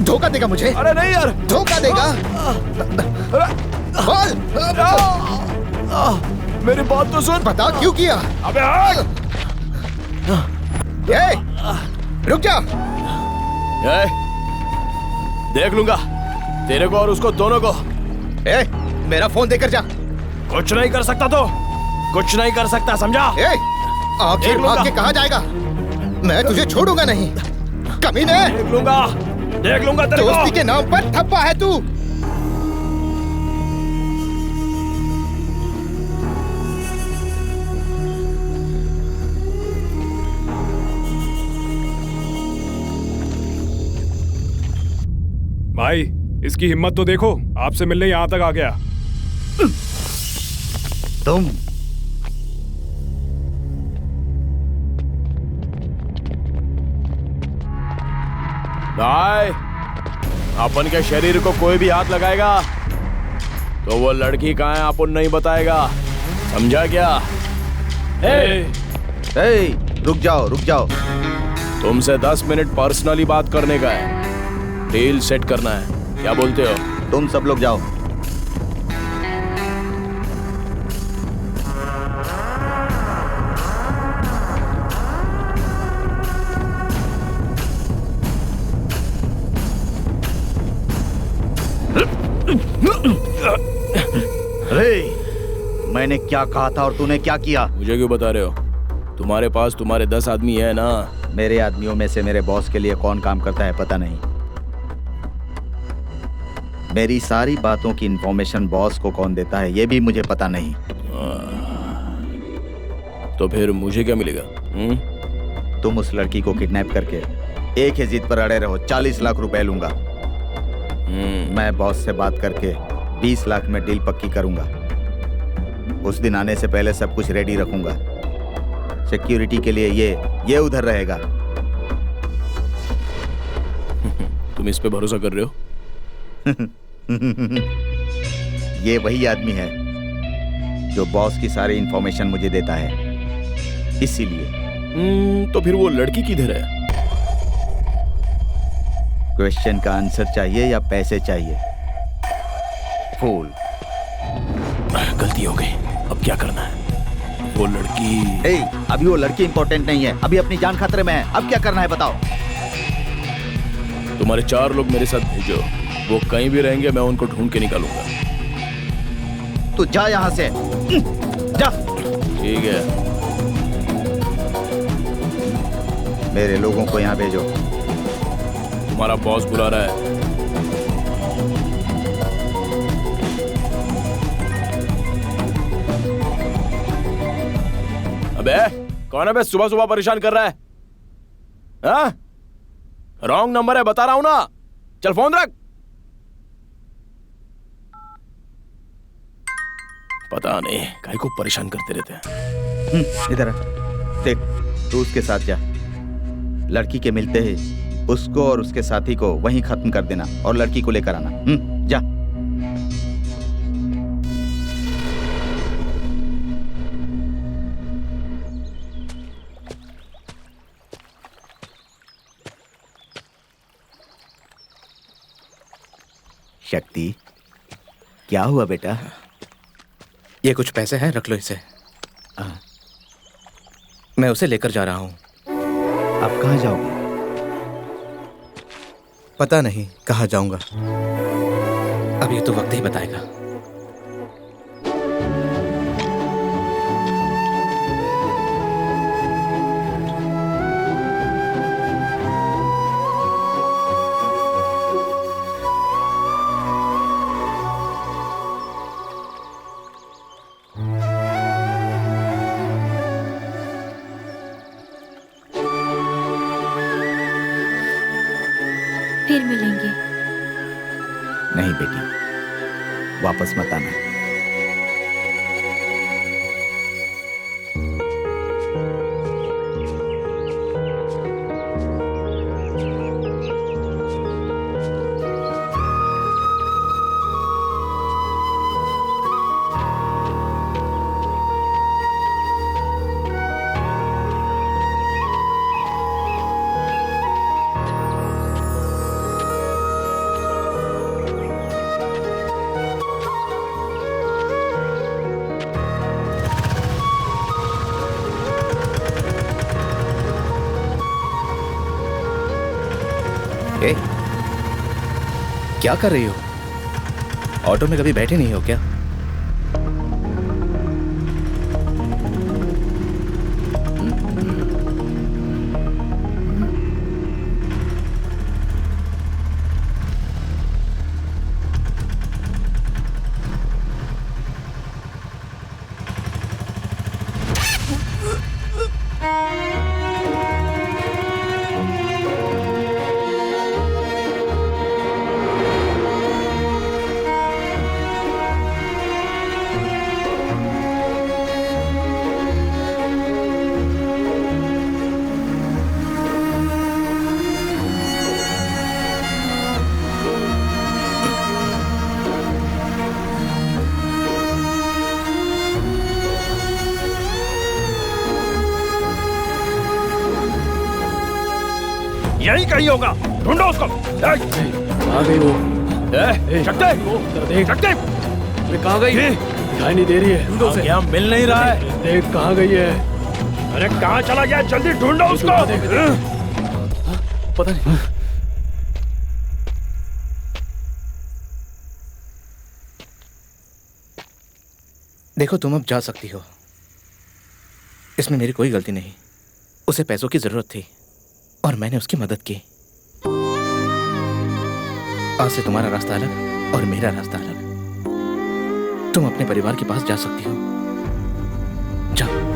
धोखा देगा मुझे? अरे नहीं यार, धोखा देगा? बोल। मेरी बात तो सुन। बता क्यों किया? अबे हट। रुक जा। देख लूंगा तेरे को और उसको दोनों को। मेरा फोन देकर जा। कुछ नहीं कर सकता तो कुछ नहीं कर सकता, समझा? आखिर भाग के कहाँ जाएगा? मैं तुझे छोड़ूंगा नहीं, कमीने। देख लूंगा तेरे को। दोस्ती के नाम पर थप्पा है तू। भाई इसकी हिम्मत तो देखो, आपसे मिलने यहाँ तक आ गया। तुम भाई, अपन के शरीर को कोई भी हाथ लगाएगा तो वो लड़की कहाँ है अपन नहीं बताएगा, समझा क्या? रुक जाओ। तुमसे 10 मिनट पर्सनली बात करने का है, डील सेट करना है, क्या बोलते हो? तुम सब लोग जाओ। मैंने क्या कहा था और तूने क्या किया? मुझे क्यों बता रहे हो? तुम्हारे पास तुम्हारे 10 आदमी है ना? मेरे आदमियों में से मेरे बॉस के लिए कौन काम करता है पता नहीं। मेरी सारी बातों की इंफॉर्मेशन बॉस को कौन देता है ये भी मुझे पता नहीं। तो फिर मुझे क्या मिलेगा? तुम उस लड़की को किडनैप करके एक ही जिद पर अड़े रहो, 40 लाख रुपए लूंगा। मैं बॉस से बात करके 20 लाख में डील पक्की करूंगा। उस दिन आने से पहले सब कुछ रेडी रखूंगा। सिक्योरिटी के लिए ये उधर रहेगा। तुम इस पे भरोसा कर रहे हो? ये वही आदमी है जो बॉस की सारी इंफॉर्मेशन मुझे देता है, इसीलिए। तो फिर वो लड़की किधर है? क्वेश्चन का आंसर चाहिए या पैसे चाहिए? फूल। गलती हो गई, अब क्या करना है? वो लड़की अभी वो लड़की इंपॉर्टेंट नहीं है, अभी अपनी जान खतरे में है। अब क्या करना है बताओ? तुम्हारे 4 लोग मेरे साथ भेजो, वो कहीं भी रहेंगे मैं उनको ढूंढ के निकालूंगा। तू जा यहां से, जा। ठीक है, मेरे लोगों को यहां भेजो। तुम्हारा बॉस बुला रहा है। अबे कौन है बे, सुबह सुबह परेशान कर रहा है? हाँ? रॉन्ग नंबर है, बता रहा हूं ना। चल फोन रख। पता नहीं काहे को परेशान करते रहते हैं। इधर देख, तू उसके साथ जा। लड़की के मिलते ही उसको और उसके साथी को वहीं खत्म कर देना और लड़की को लेकर आना। जा। शक्ति, क्या हुआ बेटा? ये कुछ पैसे हैं, रख लो इसे। मैं उसे लेकर जा रहा हूँ। आप कहाँ जाओगे? पता नहीं कहाँ जाऊंगा, अब ये तो वक्त ही बताएगा। फिर मिलेंगे। नहीं बेटी, वापस मत आना। ए, क्या कर रही हो? ऑटो में कभी बैठे नहीं हो क्या? यही कहीं होगा, ढूंढो उसको। कहाँ गई वो? शक्ति, कहाँ गई? दिखाई नहीं दे रही है। ढूंढो उसे। क्या मिल नहीं रहा है? देख कहाँ गई है। अरे कहाँ चला गया? जल्दी ढूंढो उसको। पता नहीं। देखो, तुम अब जा सकती हो। इसमें मेरी कोई गलती नहीं। उसे पैसों की जरूरत थी और मैंने उसकी मदद की। आज से तुम्हारा रास्ता अलग और मेरा रास्ता अलग। तुम अपने परिवार के पास जा सकती हो। जाओ।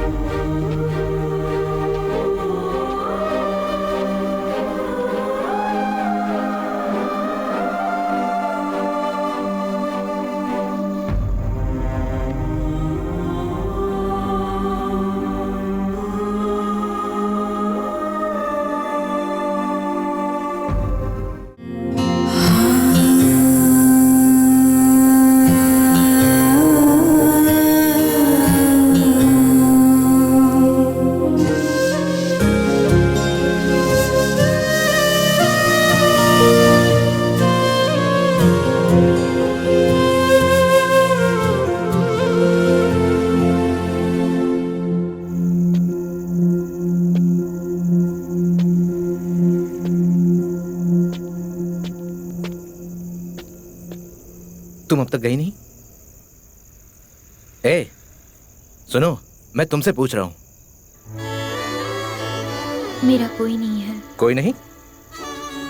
तुम अब तक गई नहीं? ए, सुनो, मैं तुमसे पूछ रहा हूं। मेरा कोई नहीं है। कोई नहीं?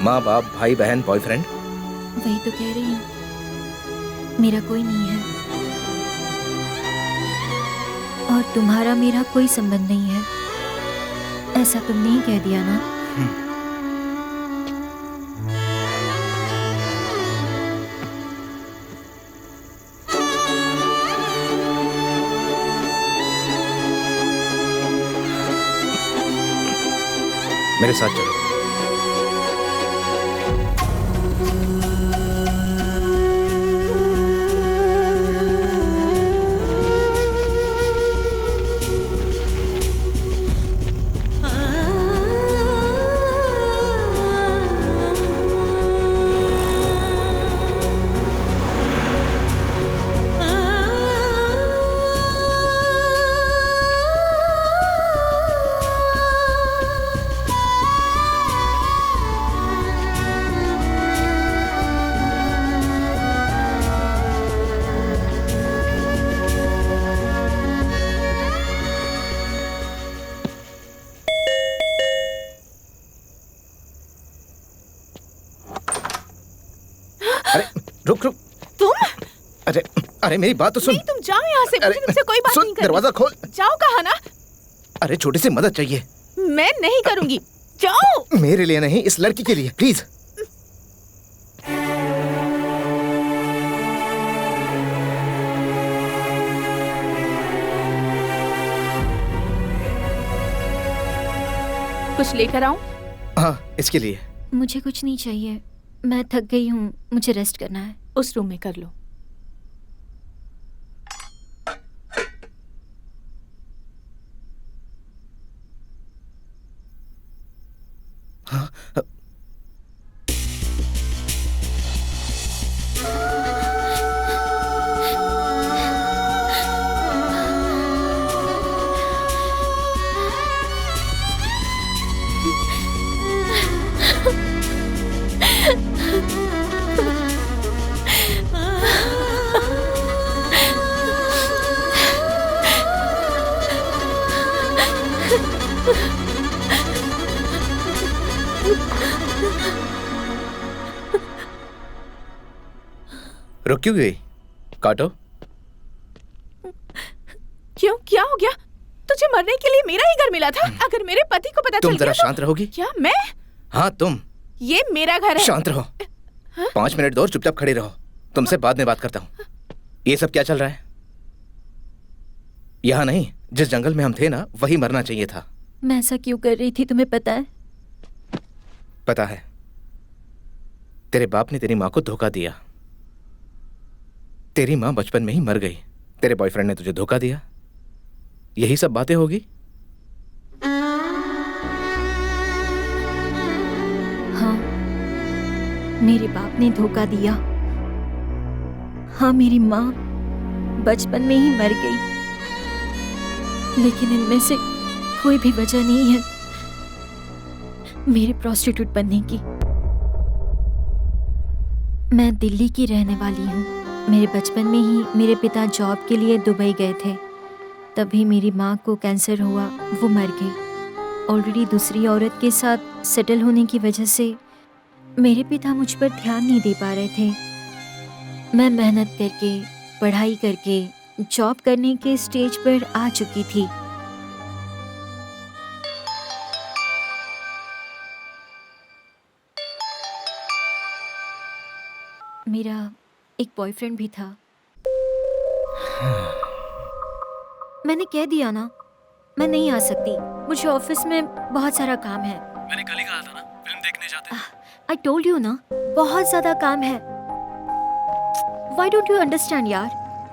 माँ बाप, भाई बहन, बॉयफ्रेंड? वही तो कह रही हूँ, मेरा कोई नहीं है। और तुम्हारा मेरा कोई संबंध नहीं है, ऐसा तुमने ही कह दिया ना? मेरे साथ चलो। रुक रुक। तुम? अरे अरे मेरी बात तो सुन। नहीं, तुम जाओ यहाँ से। मुझे तुमसे कोई बात नहीं करनी। दरवाजा खोल। जाओ। कहा ना? अरे छोटी सी मदद चाहिए। मैं नहीं करूंगी। जाओ। मेरे लिए नहीं, इस लड़की के लिए, प्लीज। कुछ लेकर आऊं? हाँ, इसके लिए। मुझे कुछ नहीं चाहिए, मैं थक गई हूँ, मुझे रेस्ट करना है। उस रूम में कर लो। हाँ, रुक क्यों गई? काटो। क्यों, क्या हो गया? तुझे मरने के लिए मेरा ही घर मिला था। अगर मेरे पति को पता चल तुम गया जरा तो... शांत रहोगी? क्या मैं? हाँ तुम। ये मेरा घर है। शांत रहो। 5 मिनट दो और चुपचाप खड़ी रहो। तुमसे बाद में बात करता हूँ। ये सब क्या चल रहा है? यहाँ नहीं, जिस जंगल में हम थे ना, वही मरना चाहिए था। मैं ऐसा क्यों कर रही थी तुम्हें पता है? पता है। तेरे बाप ने तेरी माँ को धोखा दिया। तेरी माँ बचपन में ही मर गई। तेरे बॉयफ्रेंड ने तुझे धोखा दिया। यही सब बातें होगी। हाँ, मेरे बाप ने धोखा दिया। हाँ, मेरी माँ बचपन में ही मर गई। लेकिन इनमें से कोई भी वजह नहीं है मेरे प्रोस्टिट्यूट बनने की। मैं दिल्ली की रहने वाली हूँ। मेरे बचपन में ही मेरे पिता जॉब के लिए दुबई गए थे। तभी मेरी माँ को कैंसर हुआ, वो मर गई। ऑलरेडी दूसरी औरत के साथ सेटल होने की वजह से मेरे पिता मुझ पर ध्यान नहीं दे पा रहे थे। मैं मेहनत करके, पढ़ाई करके, जॉब करने के स्टेज पर आ चुकी थी। मेरा एक बॉयफ्रेंड भी था। मैंने कह दिया ना, मैं नहीं आ सकती। मुझे ऑफिस में बहुत सारा काम है। मैंने कल ही कहा था ना, फिल्म देखने जाते हैं। आई टोल्ड यू ना, बहुत ज्यादा काम है। Why don't you understand यार?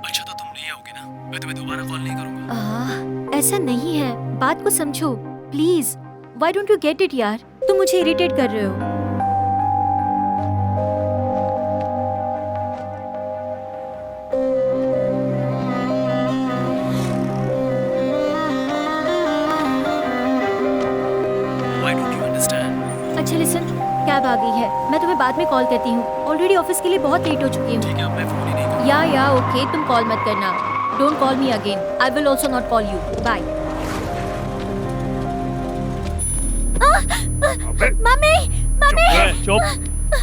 अच्छा तो तुम नहीं आओगे ना, मैं तुम्हें दोबारा कॉल नहीं करूंगा। ऐसा नहीं है, बात को समझो please. Why don't you get it यार? तुम मुझे इरिटेट कर रहे हो। अच्छा लिसन, कैब आ गई है। मैं तुम्हें बाद में कॉल करती हूँ। ऑलरेडी ऑफिस के लिए बहुत लेट हो चुकी हूँ। ठीक है, अब मैं फोन ही नहीं करूंगा। या ओके, तुम कॉल मत करना। Don't call me again. I will also not call you. Bye. Mummy, mummy. चुप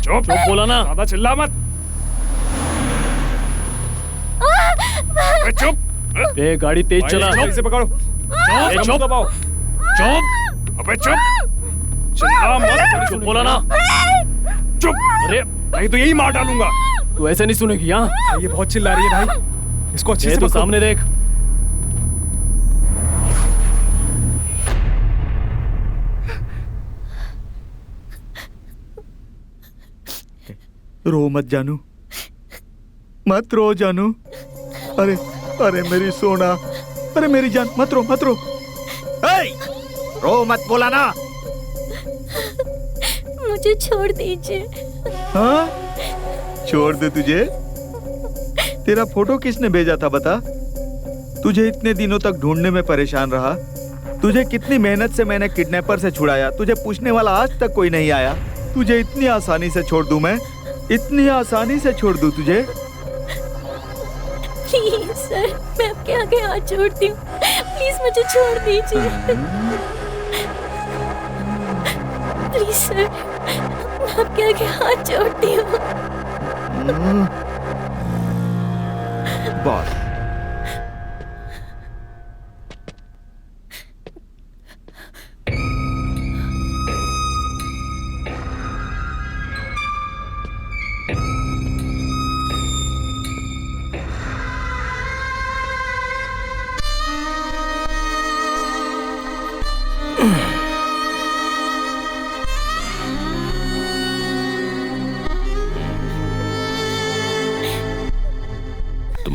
चुप बोला ना, ज्यादा चिल्ला मत। चुप। ए गाड़ी तेज चला। से पकड़ो। चुप दबाओ। चुप। अबे चुप। चिल्ला मत। चुप बोला ना। चुप। अरे नहीं तो यही मार डालूंगा। तू ऐसे नहीं सुनेगी। यहाँ ये बहुत चिल्ला रही है भाई, इसको अच्छे से तो सामने देख। रो मत जानू, मत रो जानू। अरे अरे मेरी सोना, अरे मेरी जान, मत रो मत रो। रो मत बोला ना। मुझे छोड़ दीजिए। हाँ, छोड़ दे तुझे? तेरा फोटो किसने भेजा था बता? तुझे इतने दिनों तक ढूंढने में परेशान रहा। तुझे कितनी मेहनत से मैंने किडनैपर से छुड़ाया। तुझे पूछने वाला आज तक कोई नहीं आया। तुझे इतनी आसानी से छोड़ दूं मैं? इतनी आसानी से छोड़ दूं तुझे? प्लीज सर, मैं आपके आगे हाथ जोड़ती हूँ। प्लीज मुझे छोड़ दीजिए। प्लीज सर, मैं आपके आगे हाथ जोड़ती हूँ। बॉस,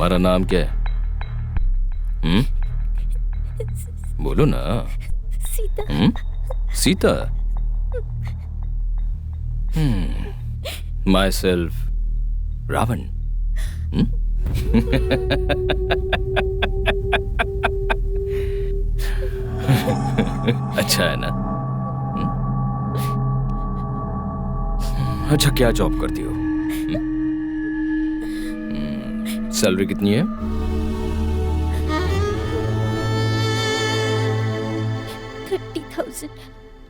तुम्हारा नाम क्या है? बोलो ना। सीता। सीता। Myself Ravan. अच्छा है ना? अच्छा, क्या जॉब करती हो? सैलरी कितनी है? 30,000।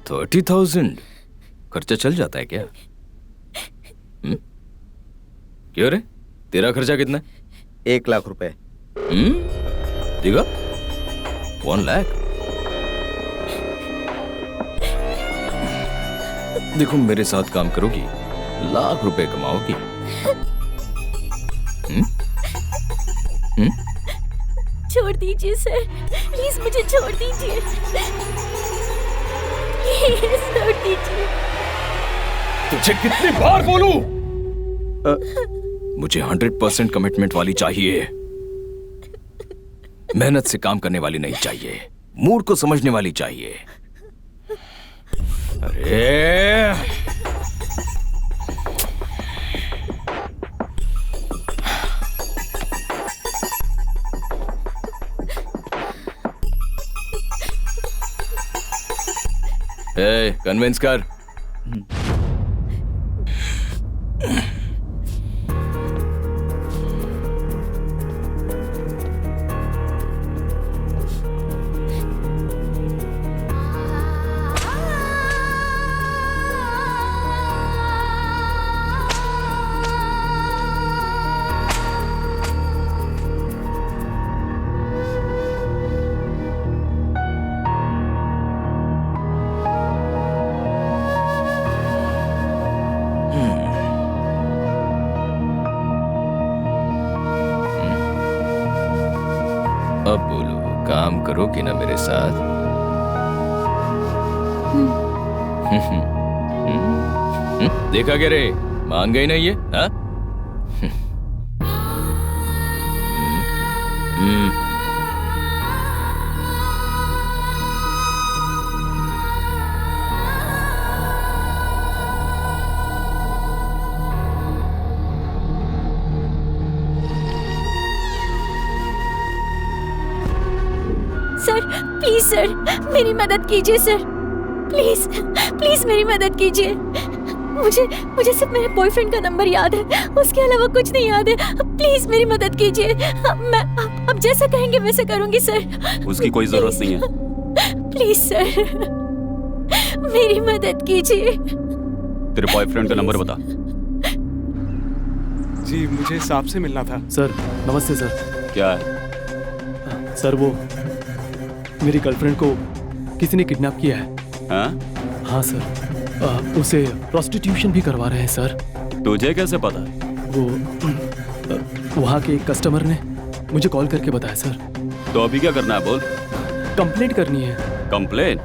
30,000? खर्चा चल जाता है क्या? क्यों रे, तेरा खर्चा कितना है? 1 लाख रुपए। देखा, 1 लाख। देखो, मेरे साथ काम करोगी, लाख रुपए कमाओगी। छोड़ दीजिए सर, प्लीज मुझे छोड़ दीजिए, प्लीज छोड़ दीजिए। तुझे कितनी बार बोलूं? मुझे 100% कमिटमेंट वाली चाहिए। मेहनत से काम करने वाली नहीं चाहिए, मूड को समझने वाली चाहिए। अरे कन्विंस कर। अब बोलो, काम करोगी ना मेरे साथ? देखा क्या रे, मान गई ना ये? हाँ? सर प्लीज, सर मेरी मदद कीजिए सर, प्लीज प्लीज मेरी मदद कीजिए। मुझे सिर्फ मेरे बॉयफ्रेंड का नंबर याद है, उसके अलावा कुछ नहीं याद है। प्लीज मेरी मदद कीजिए, मैं आप जैसा कहेंगे वैसा करूंगी सर। उसकी कोई जरूरत नहीं है। प्लीज सर मेरी मदद कीजिए। तेरे बॉयफ्रेंड का नंबर बता। जी, मुझे सांप से मिलना था। सर नमस्ते सर। क्या है? सर वो मेरी गर्लफ्रेंड को किसी ने किडनैप किया है। हाँ? हाँ सर, उसे प्रोस्टिट्यूशन भी करवा रहे हैं सर। तुझे कैसे पता? वो वहाँ के एक कस्टमर ने मुझे कॉल करके बताया सर। तो अभी क्या करना है बोल? कंप्लेंट करनी है। कंप्लेन?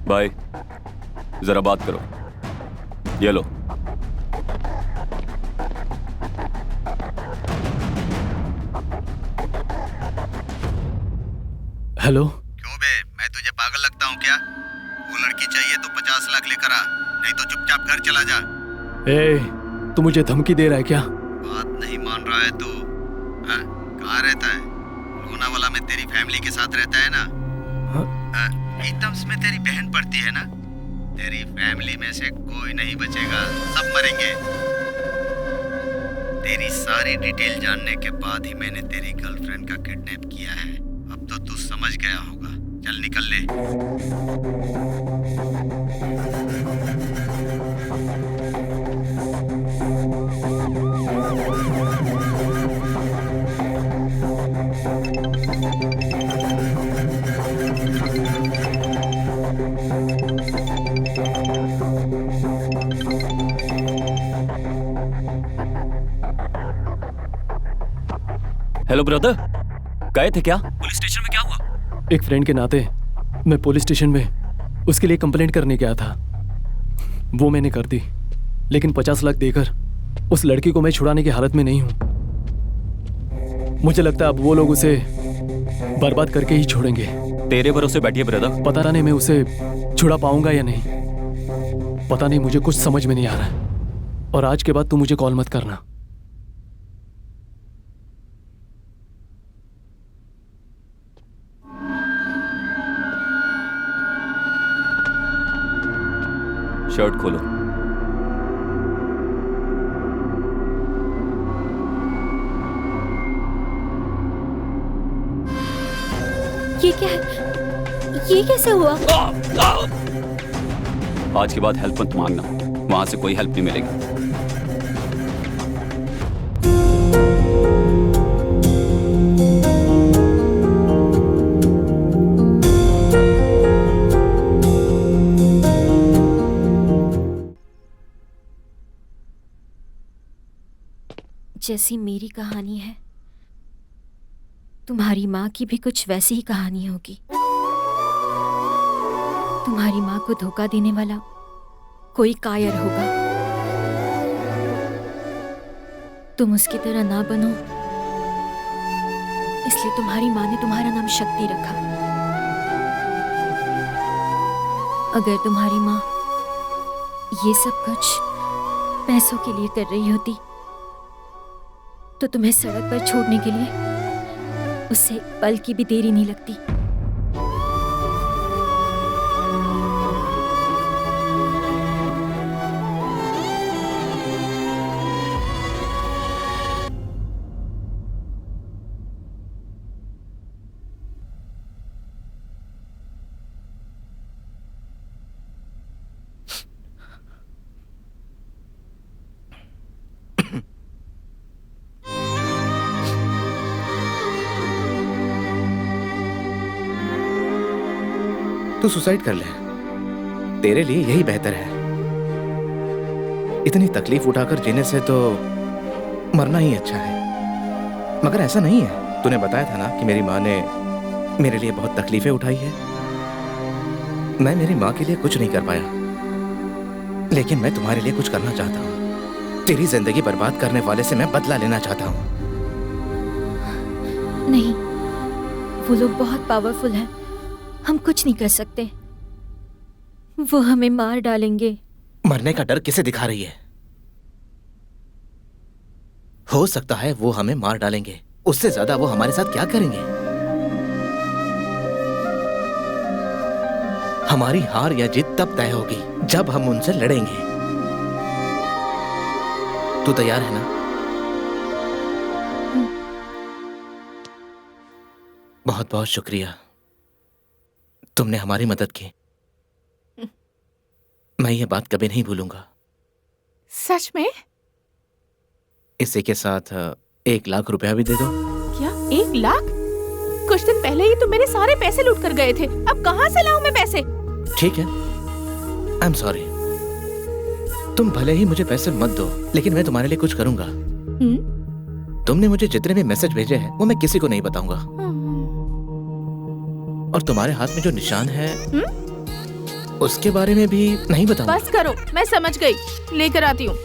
भाई जरा बात करो, ये लो। हेलो। क्यों बे, मैं तुझे पागल लगता हूँ क्या? वो लड़की चाहिए तो 50 लाख लेकर आ, नहीं तो चुपचाप घर चला जा। तू मुझे धमकी दे रहा है क्या? बात नहीं मान रहा है तू? कहाँ रहता है? लोनावाला में तेरी फैमिली के साथ रहता है ना? एकदम में तेरी बहन पड़ती है ना? तेरी फैमिली में से कोई नहीं बचेगा, सब मरेंगे। तेरी सारी डिटेल जानने के बाद ही मैंने तेरी गर्लफ्रेंड का किडनैप किया है। अब तो तू समझ गया होगा। चल निकल ले। हेलो ब्रदर, गए थे क्या? पुलिस स्टेशन में क्या हुआ? एक फ्रेंड के नाते मैं पुलिस स्टेशन में उसके लिए कंप्लेंट करने गया था, वो मैंने कर दी। लेकिन 50 लाख देकर उस लड़की को मैं छुड़ाने की हालत में नहीं हूं। मुझे लगता है अब वो लोग उसे बर्बाद करके ही छोड़ेंगे। तेरे भरोसे बैठिए ब्रदर। पता नहीं मैं उसे छुड़ा पाऊंगा या नहीं, पता नहीं, मुझे कुछ समझ में नहीं आ रहा है। और आज के बाद तू मुझे कॉल मत करना। शर्ट खोलो। ये क्या है? ये कैसे हुआ? आज के बाद हेल्प मत मांगना, वहां से कोई हेल्प नहीं मिलेगी। जैसी मेरी कहानी है, तुम्हारी माँ की भी कुछ वैसी ही कहानी होगी। तुम्हारी माँ को धोखा देने वाला कोई कायर होगा। तुम उसकी तरह ना बनो, इसलिए तुम्हारी माँ ने तुम्हारा नाम शक्ति रखा। अगर तुम्हारी माँ ये सब कुछ पैसों के लिए कर रही होती तो तुम्हें सड़क पर छोड़ने के लिए उससे पल की भी देरी नहीं लगती। तू सुसाइड कर ले, तेरे लिए यही बेहतर है। इतनी तकलीफ उठाकर जीने से तो मरना ही अच्छा है। मगर ऐसा नहीं है, तूने बताया था ना कि मेरी माँ ने मेरे लिए बहुत तकलीफें उठाई है। मैं मेरी माँ के लिए कुछ नहीं कर पाया, लेकिन मैं तुम्हारे लिए कुछ करना चाहता हूँ। तेरी जिंदगी बर्बाद करने वाले से मैं बदला लेना चाहता हूँ। नहीं, वो लोग बहुत पावरफुल हैं, हम कुछ नहीं कर सकते। वो हमें मार डालेंगे। मरने का डर किसे दिखा रही है? हो सकता है वो हमें मार डालेंगे, उससे ज्यादा वो हमारे साथ क्या करेंगे? हमारी हार या जीत तब तय होगी जब हम उनसे लड़ेंगे। तू तैयार है ना? बहुत बहुत शुक्रिया, तुमने हमारी मदद की। मैं ये बात कभी नहीं भूलूंगा। सच में? इसी के साथ 1 लाख रुपया भी दे दो। क्या 1 लाख? कुछ दिन पहले ही तुम मेरे सारे पैसे लूट कर गए थे, अब कहाँ से लाऊं मैं पैसे? ठीक है, आई एम सॉरी। तुम भले ही मुझे पैसे मत दो, लेकिन मैं तुम्हारे लिए कुछ करूंगा। तुमने मुझे जितने भी मैसेज भेजे हैं वो मैं किसी को नहीं बताऊंगा। और तुम्हारे हाथ में जो निशान है उसके बारे में भी नहीं बताऊंगा। बस करो, मैं समझ गई, लेकर आती हूँ।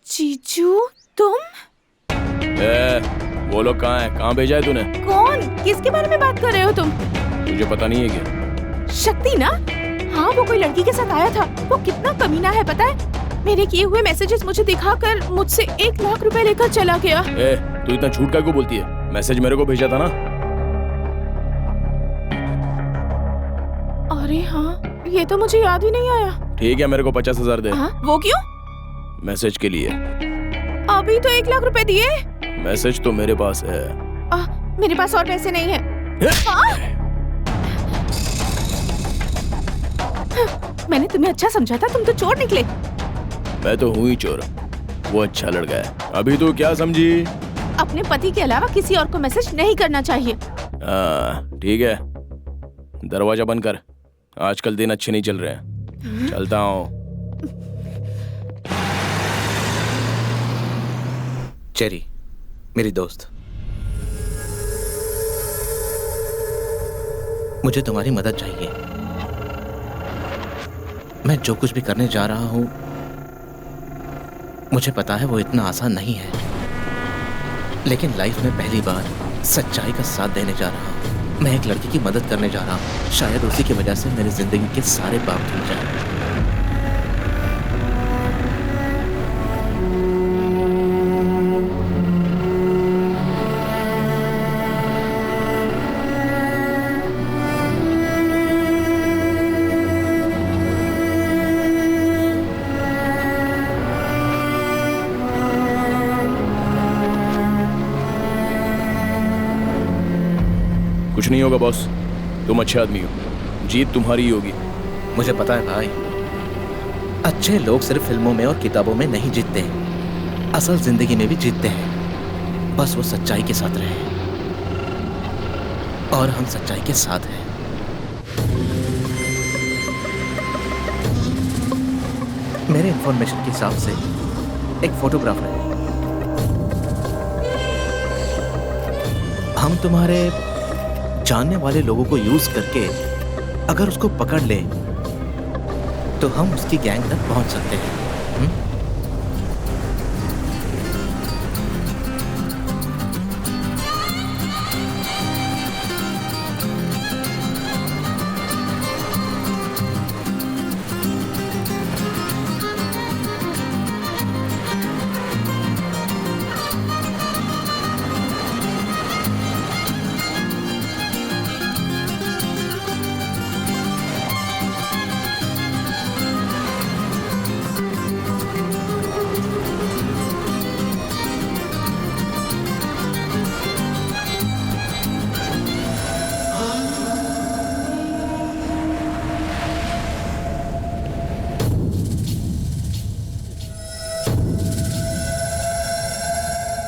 जीजू, तुम? वो लोग कहाँ हैं? कहाँ भेजा है तूने? कौन? किसके बारे में बात कर रहे हो तुम? तुझे पता नहीं है क्या? शक्ति ना? हाँ, वो कोई लड़की के साथ आया था। वो कितना कमीना है पता है? मेरे किए हुए मैसेजेस मुझे दिखाकर मुझसे 1 लाख रुपए लेकर चला गया। तू इतना झूठ काहे को बोलती है? मैसेज मेरे को भेजा था ना? अरे हाँ, ये तो मुझे याद ही नहीं आया। ठीक है, मेरे को 50,000 दे। हाँ, वो क्यों? मैसेज के लिए। अभी तो 1 लाख रुपए दिए। मैसेज तो मेरे पास है। मेरे पास और पैसे नहीं है। मैंने तुम्हें अच्छा समझा था, तुम तो चोर निकले। मैं तो हूँ ही चोर, वो अच्छा लड़का है। अभी तू क्या समझी? अपने पति के अलावा किसी और को मैसेज नहीं करना चाहिए। ठीक है, दरवाजा बंद कर, आजकल दिन अच्छे नहीं चल रहे हैं। चलता हूँ। चेरी, मेरी दोस्त, मुझे तुम्हारी मदद चाहिए। मैं जो कुछ भी करने जा रहा हूं, मुझे पता है वो इतना आसान नहीं है, लेकिन लाइफ में पहली बार सच्चाई का साथ देने जा रहा हूं। मैं एक लड़की की मदद करने जा रहा हूं, शायद उसी की वजह से मेरी जिंदगी के सारे पाप धुल जाए। कुछ नहीं होगा बॉस, तुम अच्छे आदमी हो, जीत तुम्हारी ही होगी। मुझे पता है भाई, अच्छे लोग सिर्फ फिल्मों में और किताबों में नहीं जीतते, असल जिंदगी में भी जीतते हैं। बस वो सच्चाई के साथ रहे, और हम सच्चाई के साथ हैं। मेरे इंफॉर्मेशन के हिसाब से एक फोटोग्राफर है। हम तुम्हारे जानने वाले लोगों को यूज करके अगर उसको पकड़ ले तो हम उसकी गैंग तक पहुंच सकते हैं।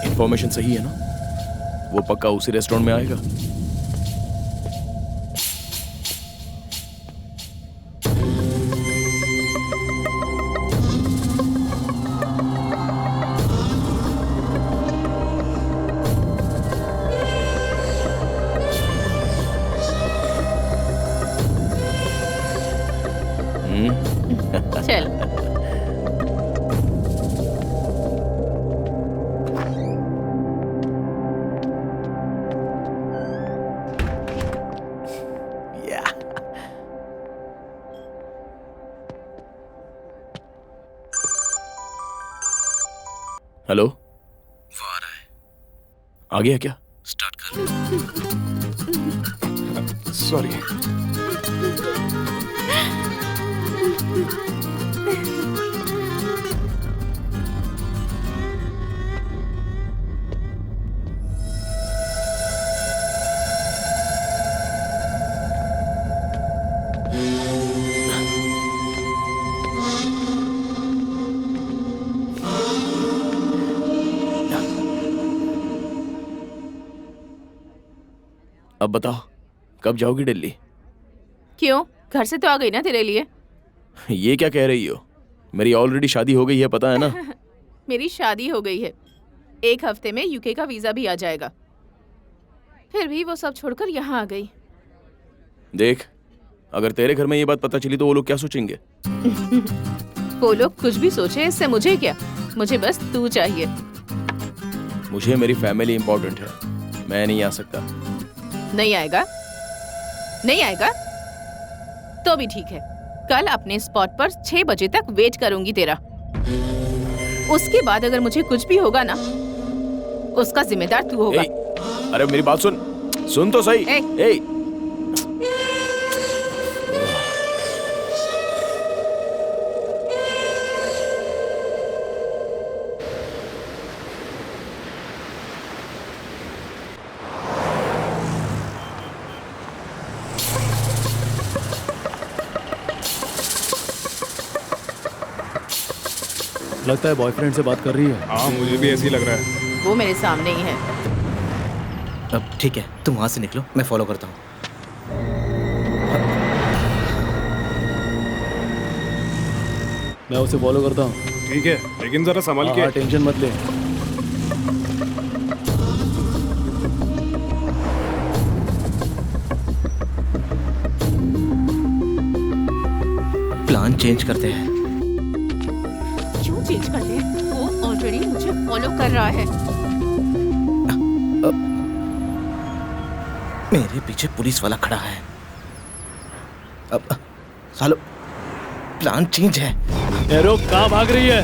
इन्फॉर्मेशन सही है ना? वो पक्का उसी रेस्टोरेंट में आएगा। चल। हेलो, वो आ रहा है। आ गया क्या? स्टार्ट कर। सॉरी। अब बताओ, कब जाओगी दिल्ली? क्यों, घर से तो आ गई ना तेरे लिए। ये क्या कह रही हो? मेरी ऑलरेडी शादी हो गई है, पता है ना? मेरी शादी हो गई है, 1 हफ्ते में यूके का वीजा भी आ जाएगा। फिर भी वो सब छोड़कर यहाँ आ गई। देख, अगर तेरे घर में ये बात पता चली तो वो लोग क्या सोचेंगे? वो लोग कुछ भी सोचे, इससे मुझे क्या, मुझे बस तू चाहिए। मुझे मेरी फैमिली इंपॉर्टेंट है, मैं नहीं आ सकता। नहीं आएगा? नहीं आएगा तो भी ठीक है, कल अपने स्पॉट पर 6 बजे तक वेट करूंगी तेरा। उसके बाद अगर मुझे कुछ भी होगा ना, उसका जिम्मेदार तू होगा। अरे मेरी बात सुन, सुन तो सही। लगता है बॉयफ्रेंड से बात कर रही है। हाँ, मुझे भी ऐसे ही लग रहा है। वो मेरे सामने ही है। अब ठीक है, तुम वहां से निकलो, मैं फॉलो करता हूँ। मैं उसे फॉलो करता हूँ। ठीक है, लेकिन जरा संभल के। टेंशन मत ले। प्लान चेंज करते हैं। क्यों चेंज करते हैं? वो ऑलरेडी मुझे फॉलो कर रहा है। मेरे पीछे पुलिस वाला खड़ा है। अब सालो प्लान चेंज है। ए रुक, कहाँ भाग रही है?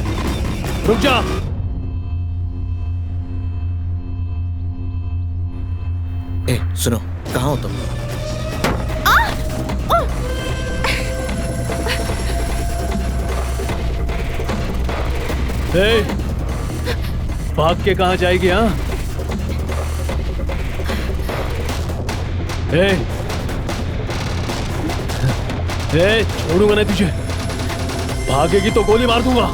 रुक जा। ए सुनो, कहाँ हो तुम? ए, भाग के कहाँ जाएगी? हाँ ए, छोड़ूंगा नहीं तुझे। भागेगी तो गोली मार दूंगा।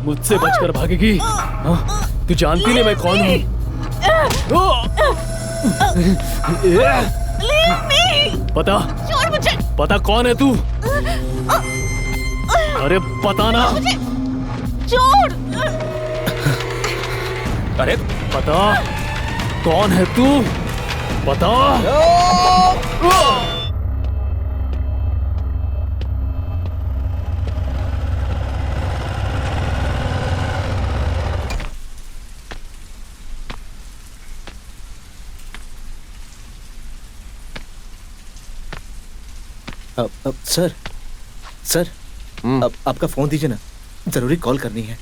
मुझसे बचकर भागेगी? हाँ? तू जानती नहीं मैं कौन हूँ? पता? पता कौन है तू? अरे पता ना। छोड़। अरे पता कौन है तू? पता? अब सर अब आपका फोन दीजिए ना, जरूरी कॉल करनी है।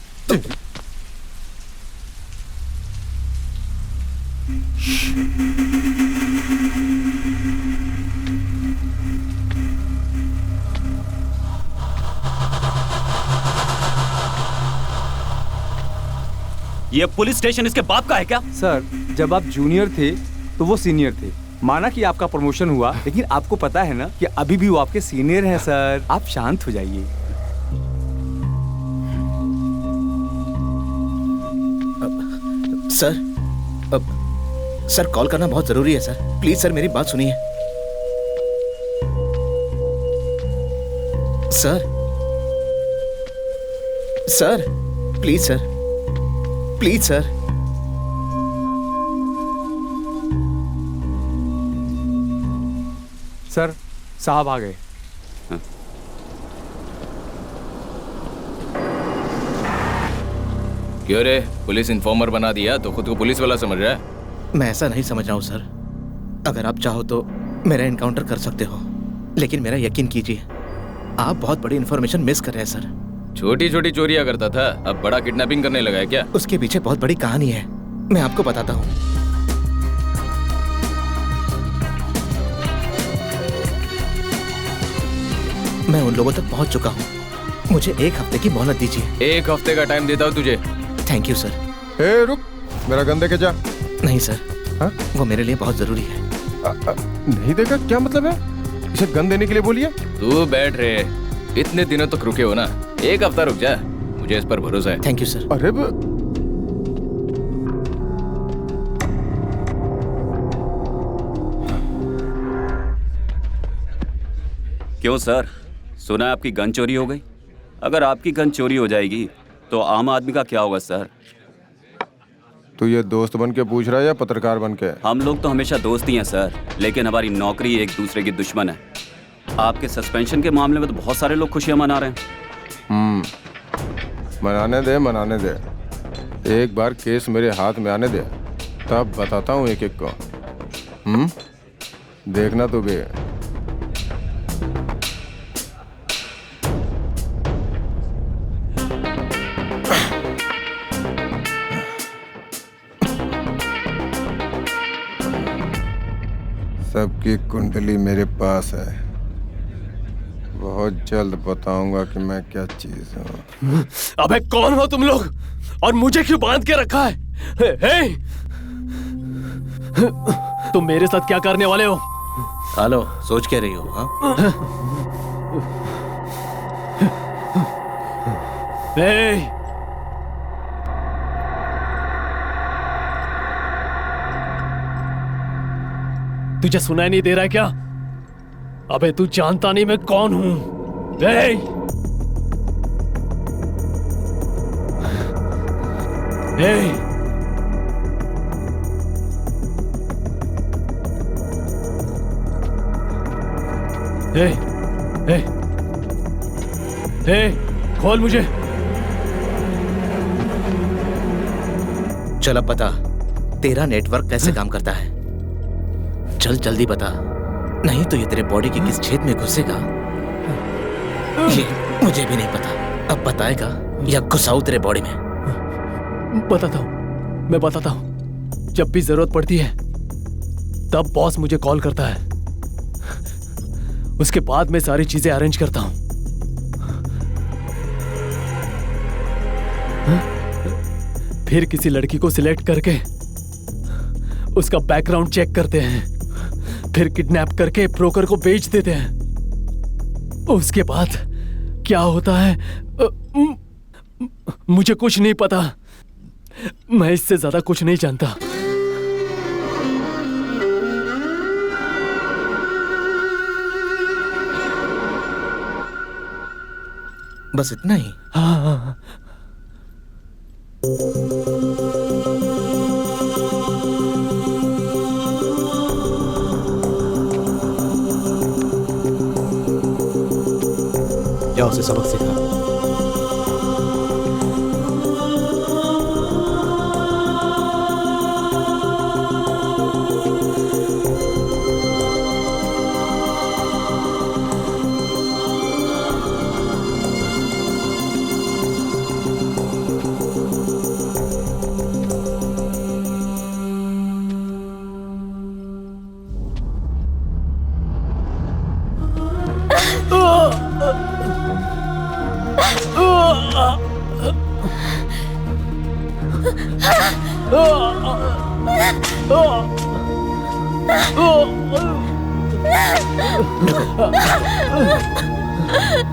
ये पुलिस स्टेशन इसके बाप का है क्या? सर, जब आप जूनियर थे तो वो सीनियर थे। माना कि आपका प्रमोशन हुआ, लेकिन आपको पता है ना कि अभी भी वो आपके सीनियर हैं। सर, आप शांत हो जाइए। सर कॉल करना बहुत जरूरी है सर। प्लीज सर मेरी बात सुनिए। Sir please sir, please sir. Sir, साहब आ गए। क्यों रे, पुलिस इन्फॉर्मर बना दिया तो खुद को पुलिस वाला समझ रहा है? मैं ऐसा नहीं समझ रहा हूँ सर। अगर आप चाहो तो मेरा एनकाउंटर कर सकते हो, लेकिन मेरा यकीन कीजिए आप बहुत बड़ी इन्फॉर्मेशन मिस कर रहे हैं सर। छोटी छोटी चोरियां करता था, अब बड़ा किडनैपिंग करने लगा है क्या? उसके पीछे बहुत बड़ी कहानी है, मैं आपको बताता हूँ। मैं उन लोगों तक पहुंच चुका हूँ। मुझे 1 हफ्ते की मोहलत दीजिए। 1 हफ्ते का टाइम देता हूँ तुझे। Thank you sir. ए रुक, मेरा गन देके जा। नहीं सर, वो मेरे लिए बहुत जरूरी है। नहीं देगा क्या मतलब है? इसे गन देने के लिए बोलिए। तू बैठ रे, इतने दिनों तक रुके हो ना, 1 हफ्ता रुक जा, मुझे इस पर भरोसा है। Thank you sir. अरे क्यों सर, सुना है आपकी गन चोरी हो गई? अगर आपकी गन चोरी हो जाएगी तो आम आदमी का क्या होगा सर? तू ये दोस्त बन के पूछ रहा है या पत्रकार बन के? हम लोग तो हमेशा दोस्त ही हैं सर, लेकिन हमारी नौकरी एक दूसरे की दुश्मन है। आपके सस्पेंशन के मामले में तो बहुत सारे लोग खुशियां मना रहे हैं। मनाने दे। एक बार केस मेरे हाथ में आने दे, तब बताता हूँ एक एक को। देखना तू भी। सबकी कुंडली मेरे पास है, बहुत जल्द बताऊंगा कि मैं क्या चीज हूँ। अबे कौन हो तुम लोग और मुझे क्यों बांध के रखा है? हे? तुम मेरे साथ क्या करने वाले हो? हेलो, सोच क्या रही हो? हाँ? तुझे सुनाई नहीं दे रहा है क्या? अबे तू जानता नहीं मैं कौन हूं? ए! ए! ए! ए! ए! खोल मुझे। चल अब बता, तेरा नेटवर्क कैसे काम करता है? चल जल्दी बता, नहीं तो ये तेरे बॉडी के किस छेद में घुसेगा ये मुझे भी नहीं पता। अब बताएगा या घुसाऊं तेरे बॉडी में? बताता हूं, मैं बताता हूं। जब भी जरूरत पड़ती है तब बॉस मुझे कॉल करता है, उसके बाद मैं सारी चीजें अरेंज करता हूं। फिर किसी लड़की को सिलेक्ट करके उसका बैकग्राउंड चेक करते हैं, फिर किडनैप करके ब्रोकर को बेच देते हैं। उसके बाद क्या होता है मुझे कुछ नहीं पता। मैं इससे ज्यादा कुछ नहीं जानता। बस इतना ही? हाँ। जाओ उसे सबक सिखा।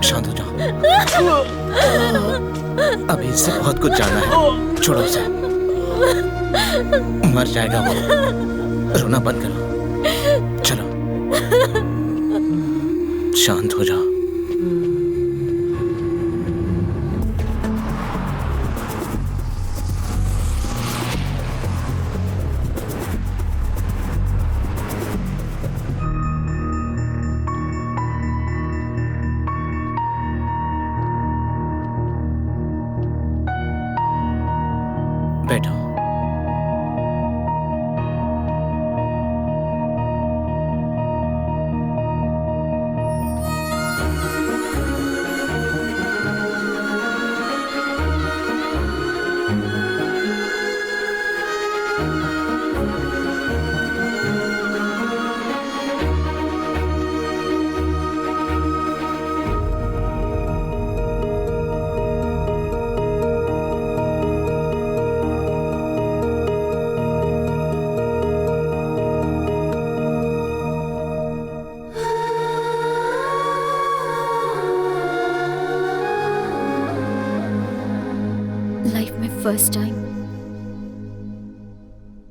शांत हो जाओ, अभी इससे बहुत कुछ जानना है। छोड़ो उसे, मर जाएगा वो। रोना बंद करो, चलो शांत हो जाओ। बैठो। लाइफ में फर्स्ट टाइम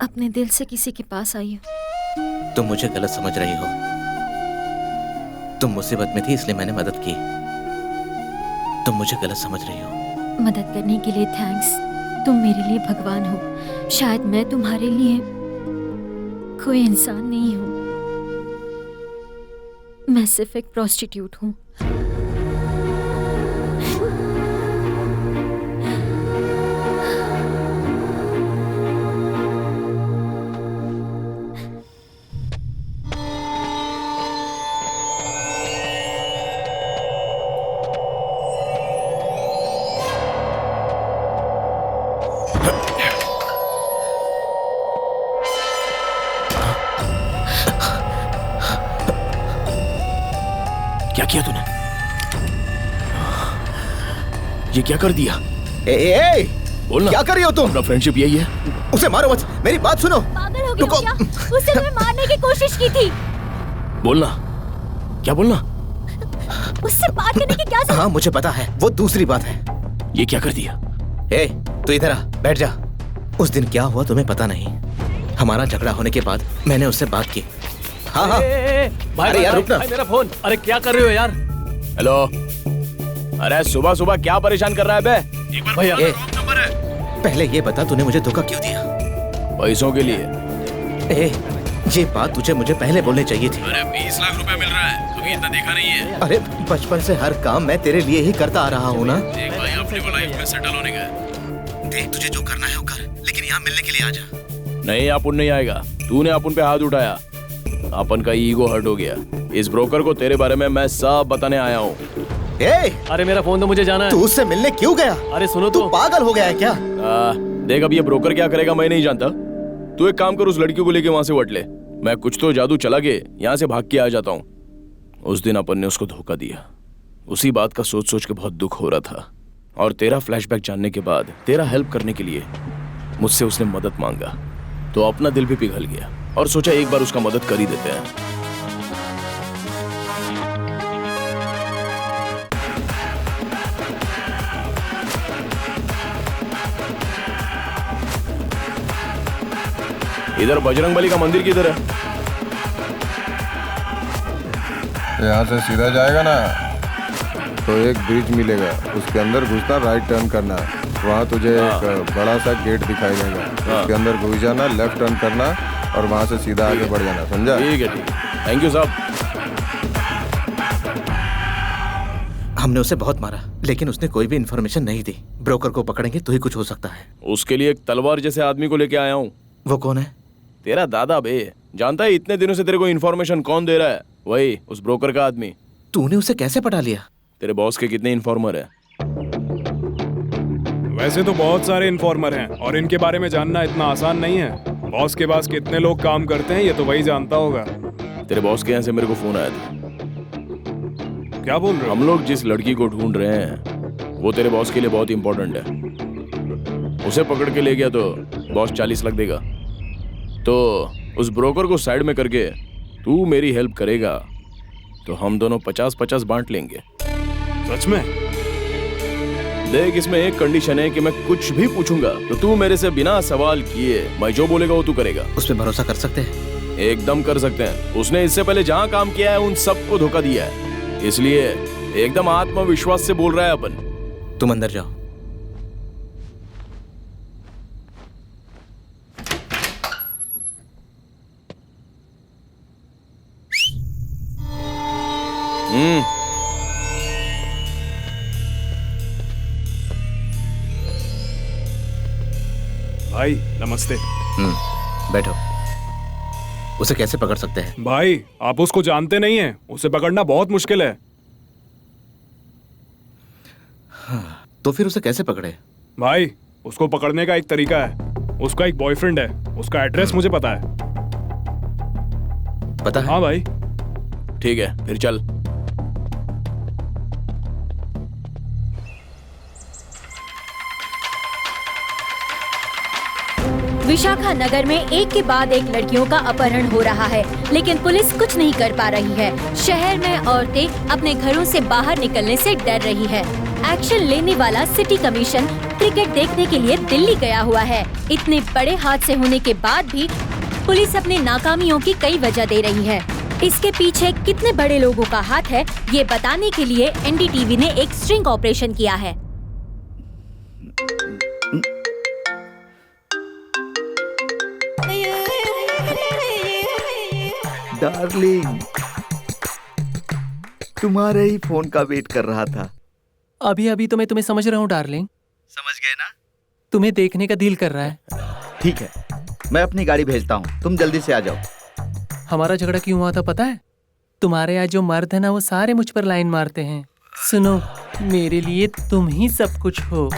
अपने दिल से किसी के पास आई हूँ। तुम मुझे गलत समझ रही हो। तुम मुसीबत में थी इसलिए मैंने मदद की। तुम मुझे गलत समझ रही हो। मदद करने के लिए थैंक्स। तुम मेरे लिए भगवान हो। शायद मैं तुम्हारे लिए कोई इंसान नहीं हूँ। मैं सिर्फ एक प्रोस्टिट्यूट हूँ। क्या किया तूने? ये क्या कर दिया? ए, बोलना। क्या कर रही हो तुम? अपना फ्रेंडशिप यही है। उसे मारो मत, मेरी बात सुनो। पागल हो गई हो क्या? उसने तुम्हें मारने की कोशिश की थी। बोलना, क्या बोलना? उससे बात करने की क्या जरूरत? हाँ मुझे पता है, वो दूसरी बात है। ये क्या कर दिया? ए, तू इधर आ, बैठ जा। उस दिन क्या हुआ तुम्हें पता नहीं। हमारा झगड़ा होने के बाद मैंने उससे बात की हाँ हाँ भाई अरे यार रुक ना। भाई मेरा फोन। अरे क्या कर रहे हो यार? हेलो। अरे सुबह सुबह क्या परेशान कर रहा है बे? भैया पहले ये बता तूने मुझे धोखा क्यों दिया? पैसों के लिए। ए, ये बात तुझे मुझे पहले बोलनी चाहिए थी। अरे 20 लाख रुपए मिल रहा है, कभी इतना देखा नहीं है। अरे बचपन से हर काम मैं तेरे लिए ही करता आ रहा हूँ ना। देख भाई अपने को लाइफ में सेटल होने का। देख तुझे जो करना है वो कर, लेकिन यहाँ मिलने के लिए आ जा। नहीं अपुन नहीं आएगा। तूने अपुन पे हाथ उठाया, अपन का ईगो हर्ट हो गया। इस ब्रोकर को तेरे बारे में मैं सब बताने आया हूँ। अरे मेरा फोन तो मुझे जाना है। तू उससे मिलने क्यों गया? अरे सुनो तू पागल हो गया है क्या? देख अब ये ब्रोकर क्या करेगा मैं नहीं जानता। तू एक काम कर, उस लड़की को लेके वहां से वट ले। मैं कुछ तो जादू चला के यहाँ से भाग के आ जाता हूँ। उस दिन अपन ने उसको धोखा दिया, उसी बात का सोच सोच के बहुत दुख हो रहा था। और तेरा फ्लैशबैक जानने के बाद तेरा हेल्प करने के लिए मुझसे उसने मदद मांगा, तो अपना दिल भी पिघल गया और सोचा एक बार उसका मदद कर ही देते हैं। इधर बजरंगबली का मंदिर किधर है? यहाँ से सीधा जाएगा ना तो एक ब्रिज मिलेगा, उसके अंदर घुसना, राइट टर्न करना, वहाँ तुझे एक बड़ा सा गेट दिखाई देगा, उसके अंदर घुस जाना, लेफ्ट टर्न करना और वहाँ से सीधा आगे बढ़ जाना, समझा? ठीक है ठीक है, थैंक यू साहब। हमने उसे बहुत मारा लेकिन उसने कोई भी इन्फॉर्मेशन नहीं दी। ब्रोकर को पकड़ेंगे तो ही कुछ हो सकता है। उसके लिए एक तलवार जैसे आदमी को लेके आया हूँ। वो कौन है? तेरा दादा बे। जानता है इतने दिनों से तेरे को इन्फॉर्मेशन कौन दे रहा है? वही उस ब्रोकर का आदमी। तूने उसे कैसे पटा लिया? तेरे बॉस के कितने इन्फॉर्मर है? वैसे तो बहुत सारे इन्फॉर्मर हैं और इनके बारे में जानना इतना आसान नहीं है। बॉस के पास कितने लोग काम करते हैं ये तो वही जानता होगा। तेरे बॉस के यहाँ से मेरे को फोन आया था। क्या बोल रहे हो? हम लोग जिस लड़की को ढूंढ रहे हैं वो तेरे बॉस के लिए बहुत इंपॉर्टेंट है। उसे पकड़ के ले गया तो बॉस 40 लाख देगा। तो उस ब्रोकर को साइड में करके तू मेरी हेल्प करेगा तो हम दोनों 50-50 बांट लेंगे। सच में? देख इसमें एक कंडीशन है कि मैं कुछ भी पूछूंगा तो तू मेरे से बिना सवाल किए मैं जो बोलेगा वो तू करेगा। उस पर भरोसा कर सकते हैं? एकदम कर सकते हैं। उसने इससे पहले जहाँ काम किया है उन सबको धोखा दिया है, इसलिए एकदम आत्मविश्वास से बोल रहा है अपन। तुम अंदर जाओ। भाई नमस्ते। बैठो। उसे कैसे पकड़ सकते हैं? भाई आप उसको जानते नहीं हैं, उसे पकड़ना बहुत मुश्किल है। तो फिर उसे कैसे पकड़े? भाई उसको पकड़ने का एक तरीका है। उसका एक बॉयफ्रेंड है, उसका एड्रेस मुझे पता है। पता है? हाँ भाई। ठीक है फिर चल। विशाखा नगर में एक के बाद एक लड़कियों का अपहरण हो रहा है, लेकिन पुलिस कुछ नहीं कर पा रही है। शहर में औरतें अपने घरों से बाहर निकलने से डर रही है। एक्शन लेने वाला सिटी कमीशन क्रिकेट देखने के लिए दिल्ली गया हुआ है। इतने बड़े हादसे होने के बाद भी पुलिस अपने नाकामियों की कई वजह दे रही है। इसके पीछे कितने बड़े लोगों का हाथ है ये बताने के लिए एनडीटीवी ने एक स्ट्रिंग ऑपरेशन किया है। डार्लिंग, तुम्हारे ही फोन का वेट कर रहा था। अभी अभी तो मैं तुम्हें समझ रहा हूँ डार्लिंग। समझ गए ना? तुम्हें देखने का दिल कर रहा है। ठीक है, मैं अपनी गाड़ी भेजता हूँ, तुम जल्दी से आ जाओ। हमारा झगड़ा क्यों हुआ था पता है? तुम्हारे यहाँ जो मर्द है ना वो सारे मुझ पर लाइन मारते हैं। सुनो, मेरे लिए तुम ही सब कुछ हो।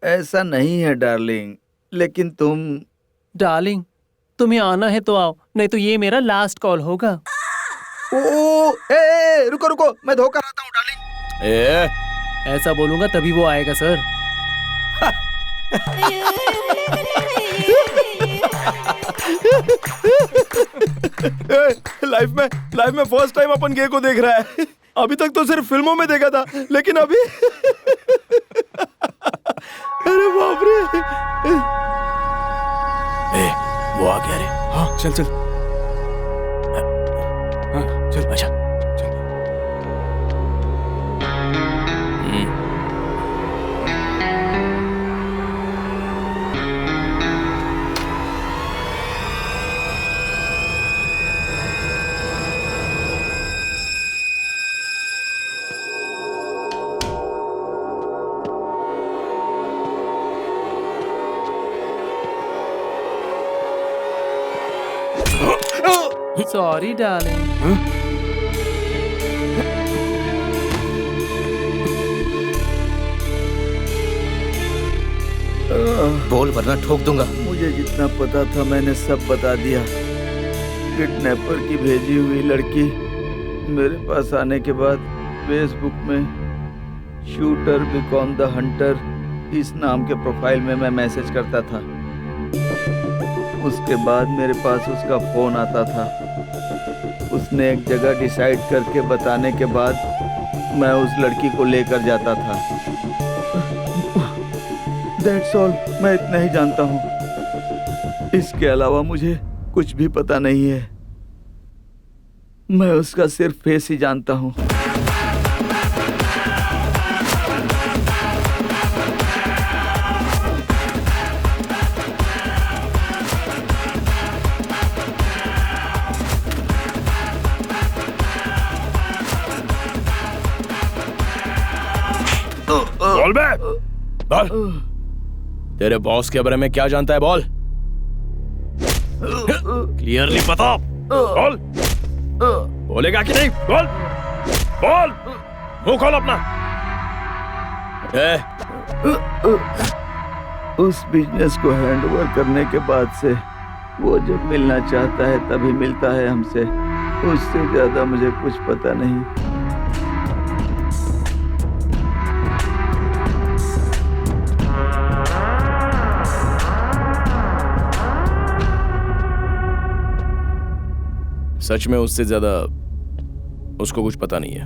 ऐसा नहीं है डार्लिंग, लेकिन तुम। डार्लिंग, तुम्हें आना है तो आओ, नहीं तो ये मेरा लास्ट कॉल होगा। रुको रुको, मैं धोखा रहता हूँ डार्लिंग। ऐसा बोलूंगा तभी वो आएगा सर। लाइफ में फर्स्ट टाइम अपन गे को देख रहा है। अभी तक तो सिर्फ फिल्मों में देखा था, लेकिन अभी अरे बाप रे। वो आ गया रे। हाँ चल चल। हाँ चल। अच्छा सॉरी डार्लिंग। बोल वरना ठोक दूंगा। मुझे जितना पता था मैंने सब बता दिया। किडनैपर की भेजी हुई लड़की मेरे पास आने के बाद फेसबुक में शूटर बिकॉम द हंटर इस नाम के प्रोफाइल में मैं मैसेज करता था। उसके बाद मेरे पास उसका फोन आता था। उसने एक जगह डिसाइड करके बताने के बाद मैं उस लड़की को लेकर जाता था। That's all, मैं इतना ही जानता हूँ। इसके अलावा मुझे कुछ भी पता नहीं है। मैं उसका सिर्फ फेस ही जानता हूँ। बोल बे, बोल। तेरे बॉस के बारे में क्या जानता है, बोल। क्लियरली बता, बोल। बोलेगा कि नहीं, बोल बोल। मुंह खोल अपना। उस बिजनेस को हैंडओवर करने के बाद से वो जब मिलना चाहता है तभी मिलता है हमसे। उससे ज्यादा मुझे कुछ पता नहीं। सच में उससे ज्यादा उसको कुछ पता नहीं है,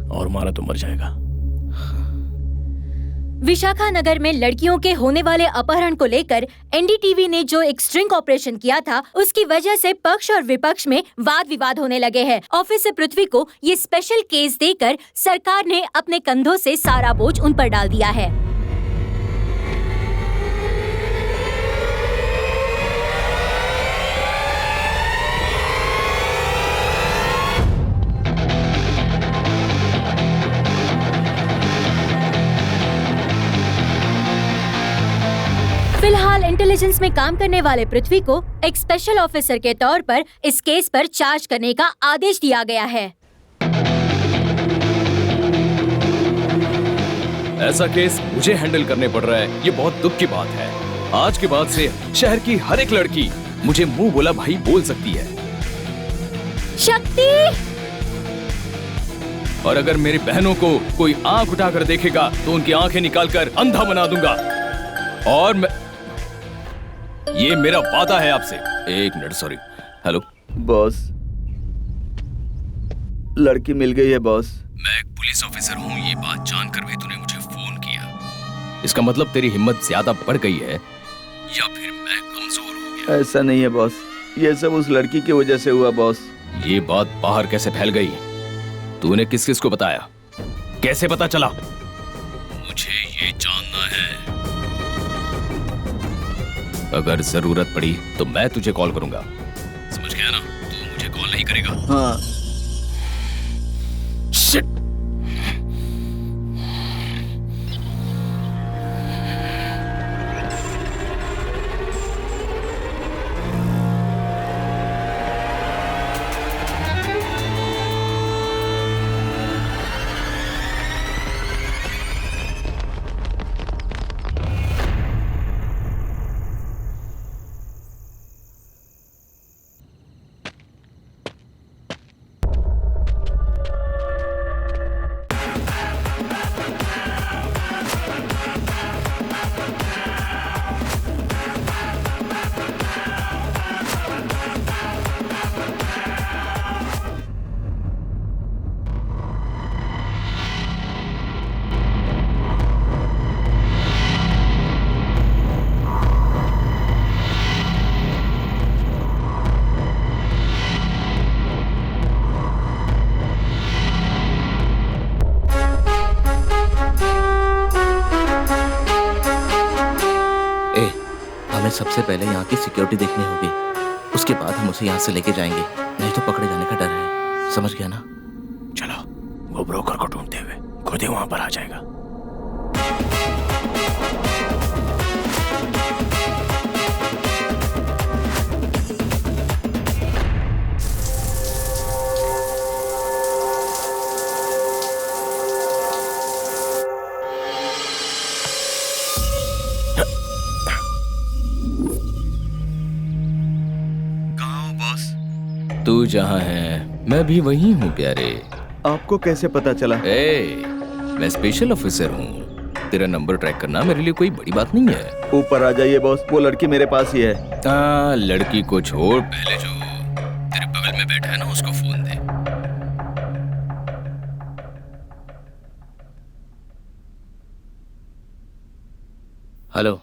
और मारा तो मर जाएगा। विशाखानगर में लड़कियों के होने वाले अपहरण को लेकर एनडीटीवी ने जो एक स्ट्रिंग ऑपरेशन किया था, उसकी वजह से पक्ष और विपक्ष में वाद विवाद होने लगे हैं। ऑफिसर पृथ्वी को ये स्पेशल केस देकर सरकार ने अपने कंधों से सारा बोझ उन पर डाल दिया है। फिलहाल इंटेलिजेंस में काम करने वाले पृथ्वी को एक स्पेशल ऑफिसर के तौर पर इस केस पर चार्ज करने का आदेश दिया गया है। ऐसा केस मुझे हैंडल करने पड़ रहा है, ये बहुत दुख की बात है। आज के बाद से शहर की हर एक लड़की मुझे मुंह बोला भाई बोल सकती है। शक्ति! और अगर मेरी बहनों को कोई आंख उठाकर देखेगा तो उनकी आंखें निकालकर अंधा बना दूंगा। और ये मेरा वादा है आपसे। एक मिनट, सॉरी। हेलो बॉस, लड़की मिल गई है बॉस। मैं एक पुलिस ऑफिसर हूँ, ये बात जानकर भी तूने मुझे फोन किया। इसका मतलब तेरी हिम्मत ज्यादा बढ़ गई है या फिर मैं कमजोर हो गया? ऐसा नहीं है बॉस, ये सब उस लड़की की वजह से हुआ बॉस। ये बात बाहर कैसे फैल गई? तूने किस किस को बताया? कैसे पता चला? मुझे ये जानना है। अगर जरूरत पड़ी तो मैं तुझे कॉल करूंगा, समझ गया ना? तू मुझे कॉल नहीं करेगा। हाँ। शिट! हमें सबसे पहले यहाँ की सिक्योरिटी देखनी होगी, उसके बाद हम उसे यहाँ से लेके जाएंगे, नहीं तो पकड़े जाने का डर है। समझ गया ना? चलो, वो ब्रोकर को ढूंढते हुए खुद ही वहां पर आ जाएगा। तू जहाँ है मैं भी वहीं हूँ प्यारे। आपको कैसे पता चला? मैं स्पेशल ऑफिसर हूँ। तेरा नंबर ट्रैक करना मेरे लिए कोई बड़ी बात नहीं है। ऊपर आ जाइए बॉस, वो लड़की मेरे पास ही है। लड़की को छोड़, पहले जो तेरे बगल में बैठा है ना उसको फोन दे। हेलो।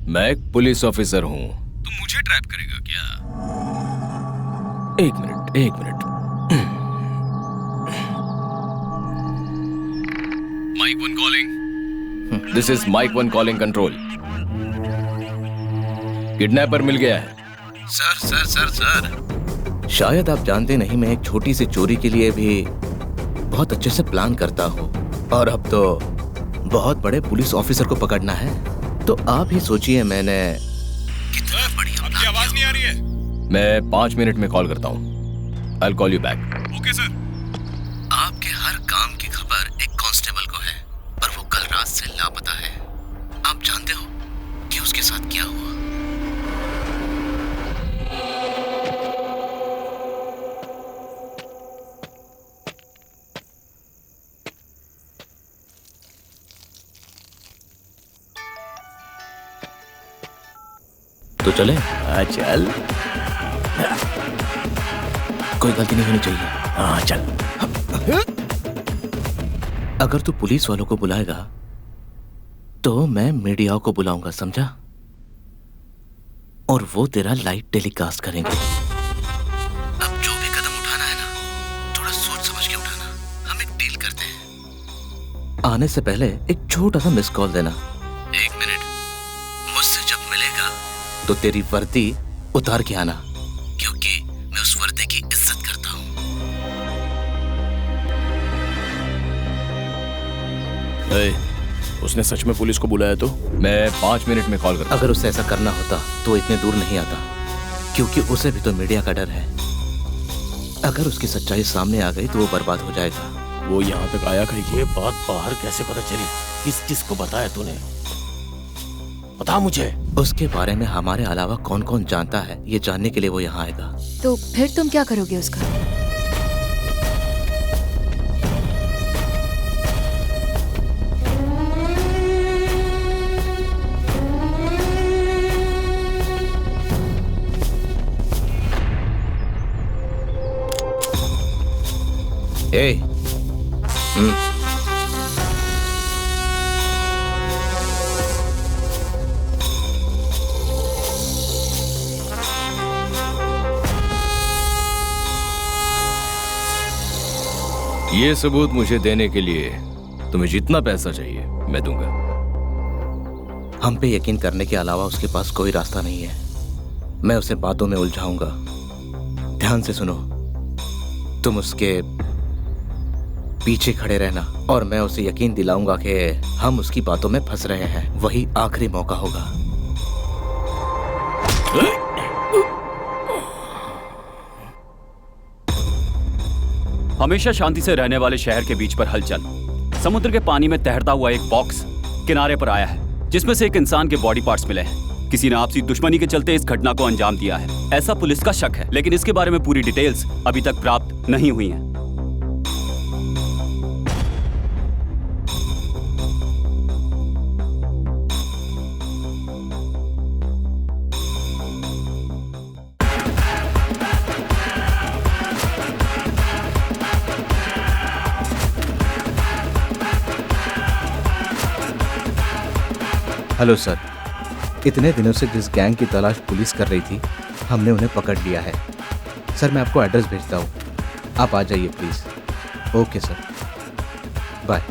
मैं एक पुलिस ऑफिसर हूँ। तू मुझे ट्रैप करेगा क्या? एक minute. Mike 1 calling. This is mike 1 calling control. Kidnapper मिल गया है। सर, शायद आप जानते नहीं, मैं एक छोटी सी चोरी के लिए भी बहुत अच्छे से प्लान करता हूँ, और अब तो बहुत बड़े पुलिस ऑफिसर को पकड़ना है। तो आप ही सोचिए मैंने कितना बढ़िया। आपकी आवाज नहीं आ रही है। मैं 5 मिनट में कॉल करता हूँ। I'll call you back. Okay sir. आपके हर काम की खबर एक कांस्टेबल को है, पर वो कल रात से लापता है। आप जानते हो कि उसके साथ क्या हुआ? तो चले? चल। कोई गलती नहीं होनी चाहिए। हाँ चल। अगर तू पुलिस वालों को बुलाएगा तो मैं मीडिया को बुलाऊंगा, समझा? और वो तेरा लाइव टेलीकास्ट करेंगे। अब जो भी कदम उठाना है ना, थोड़ा सोच समझ के उठाना। हम एक डील करते हैं। आने से पहले एक छोटा सा मिस कॉल देना। 1 मिनट। मुझसे जब मिलेगा तो तेरी वर्दी उतार के आना, क्योंकि मैं उस वर्दी की इज्जत करता हूँ। उसने सच में पुलिस को बुलाया तो? मैं 5 मिनट में कॉल करता। अगर उसे ऐसा करना होता तो इतने दूर नहीं आता, क्योंकि उसे भी तो मीडिया का डर है। अगर उसकी सच्चाई सामने आ गई तो वो बर्बाद हो जाएगा। वो यहाँ तक आया कहीं? ये बात बाहर कैसे पता चली? किस किस को बताया तूने? बता मुझे। उसके बारे में हमारे अलावा कौन कौन जानता है, ये जानने के लिए वो यहाँ आएगा। तो फिर तुम क्या करोगे उसका? ये सबूत मुझे देने के लिए तुम्हें जितना पैसा चाहिए मैं दूंगा। हम पे यकीन करने के अलावा उसके पास कोई रास्ता नहीं है। मैं उसे बातों में उलझाऊंगा। ध्यान से सुनो, तुम उसके पीछे खड़े रहना और मैं उसे यकीन दिलाऊंगा कि हम उसकी बातों में फंस रहे हैं। वही आखिरी मौका होगा। हमेशा शांति से रहने वाले शहर के बीच पर हलचल। समुद्र के पानी में तैरता हुआ एक बॉक्स किनारे पर आया है, जिसमें से एक इंसान के बॉडी पार्ट्स मिले हैं। किसी ने आपसी दुश्मनी के चलते इस घटना को अंजाम दिया है, ऐसा पुलिस का शक है, लेकिन इसके बारे में पूरी डिटेल्स अभी तक प्राप्त नहीं हुई हैं। हेलो सर, इतने दिनों से जिस गैंग की तलाश पुलिस कर रही थी, हमने उन्हें पकड़ लिया है। सर, मैं आपको एड्रेस भेजता हूँ, आप आ जाइए प्लीज़। Okay sir, bye.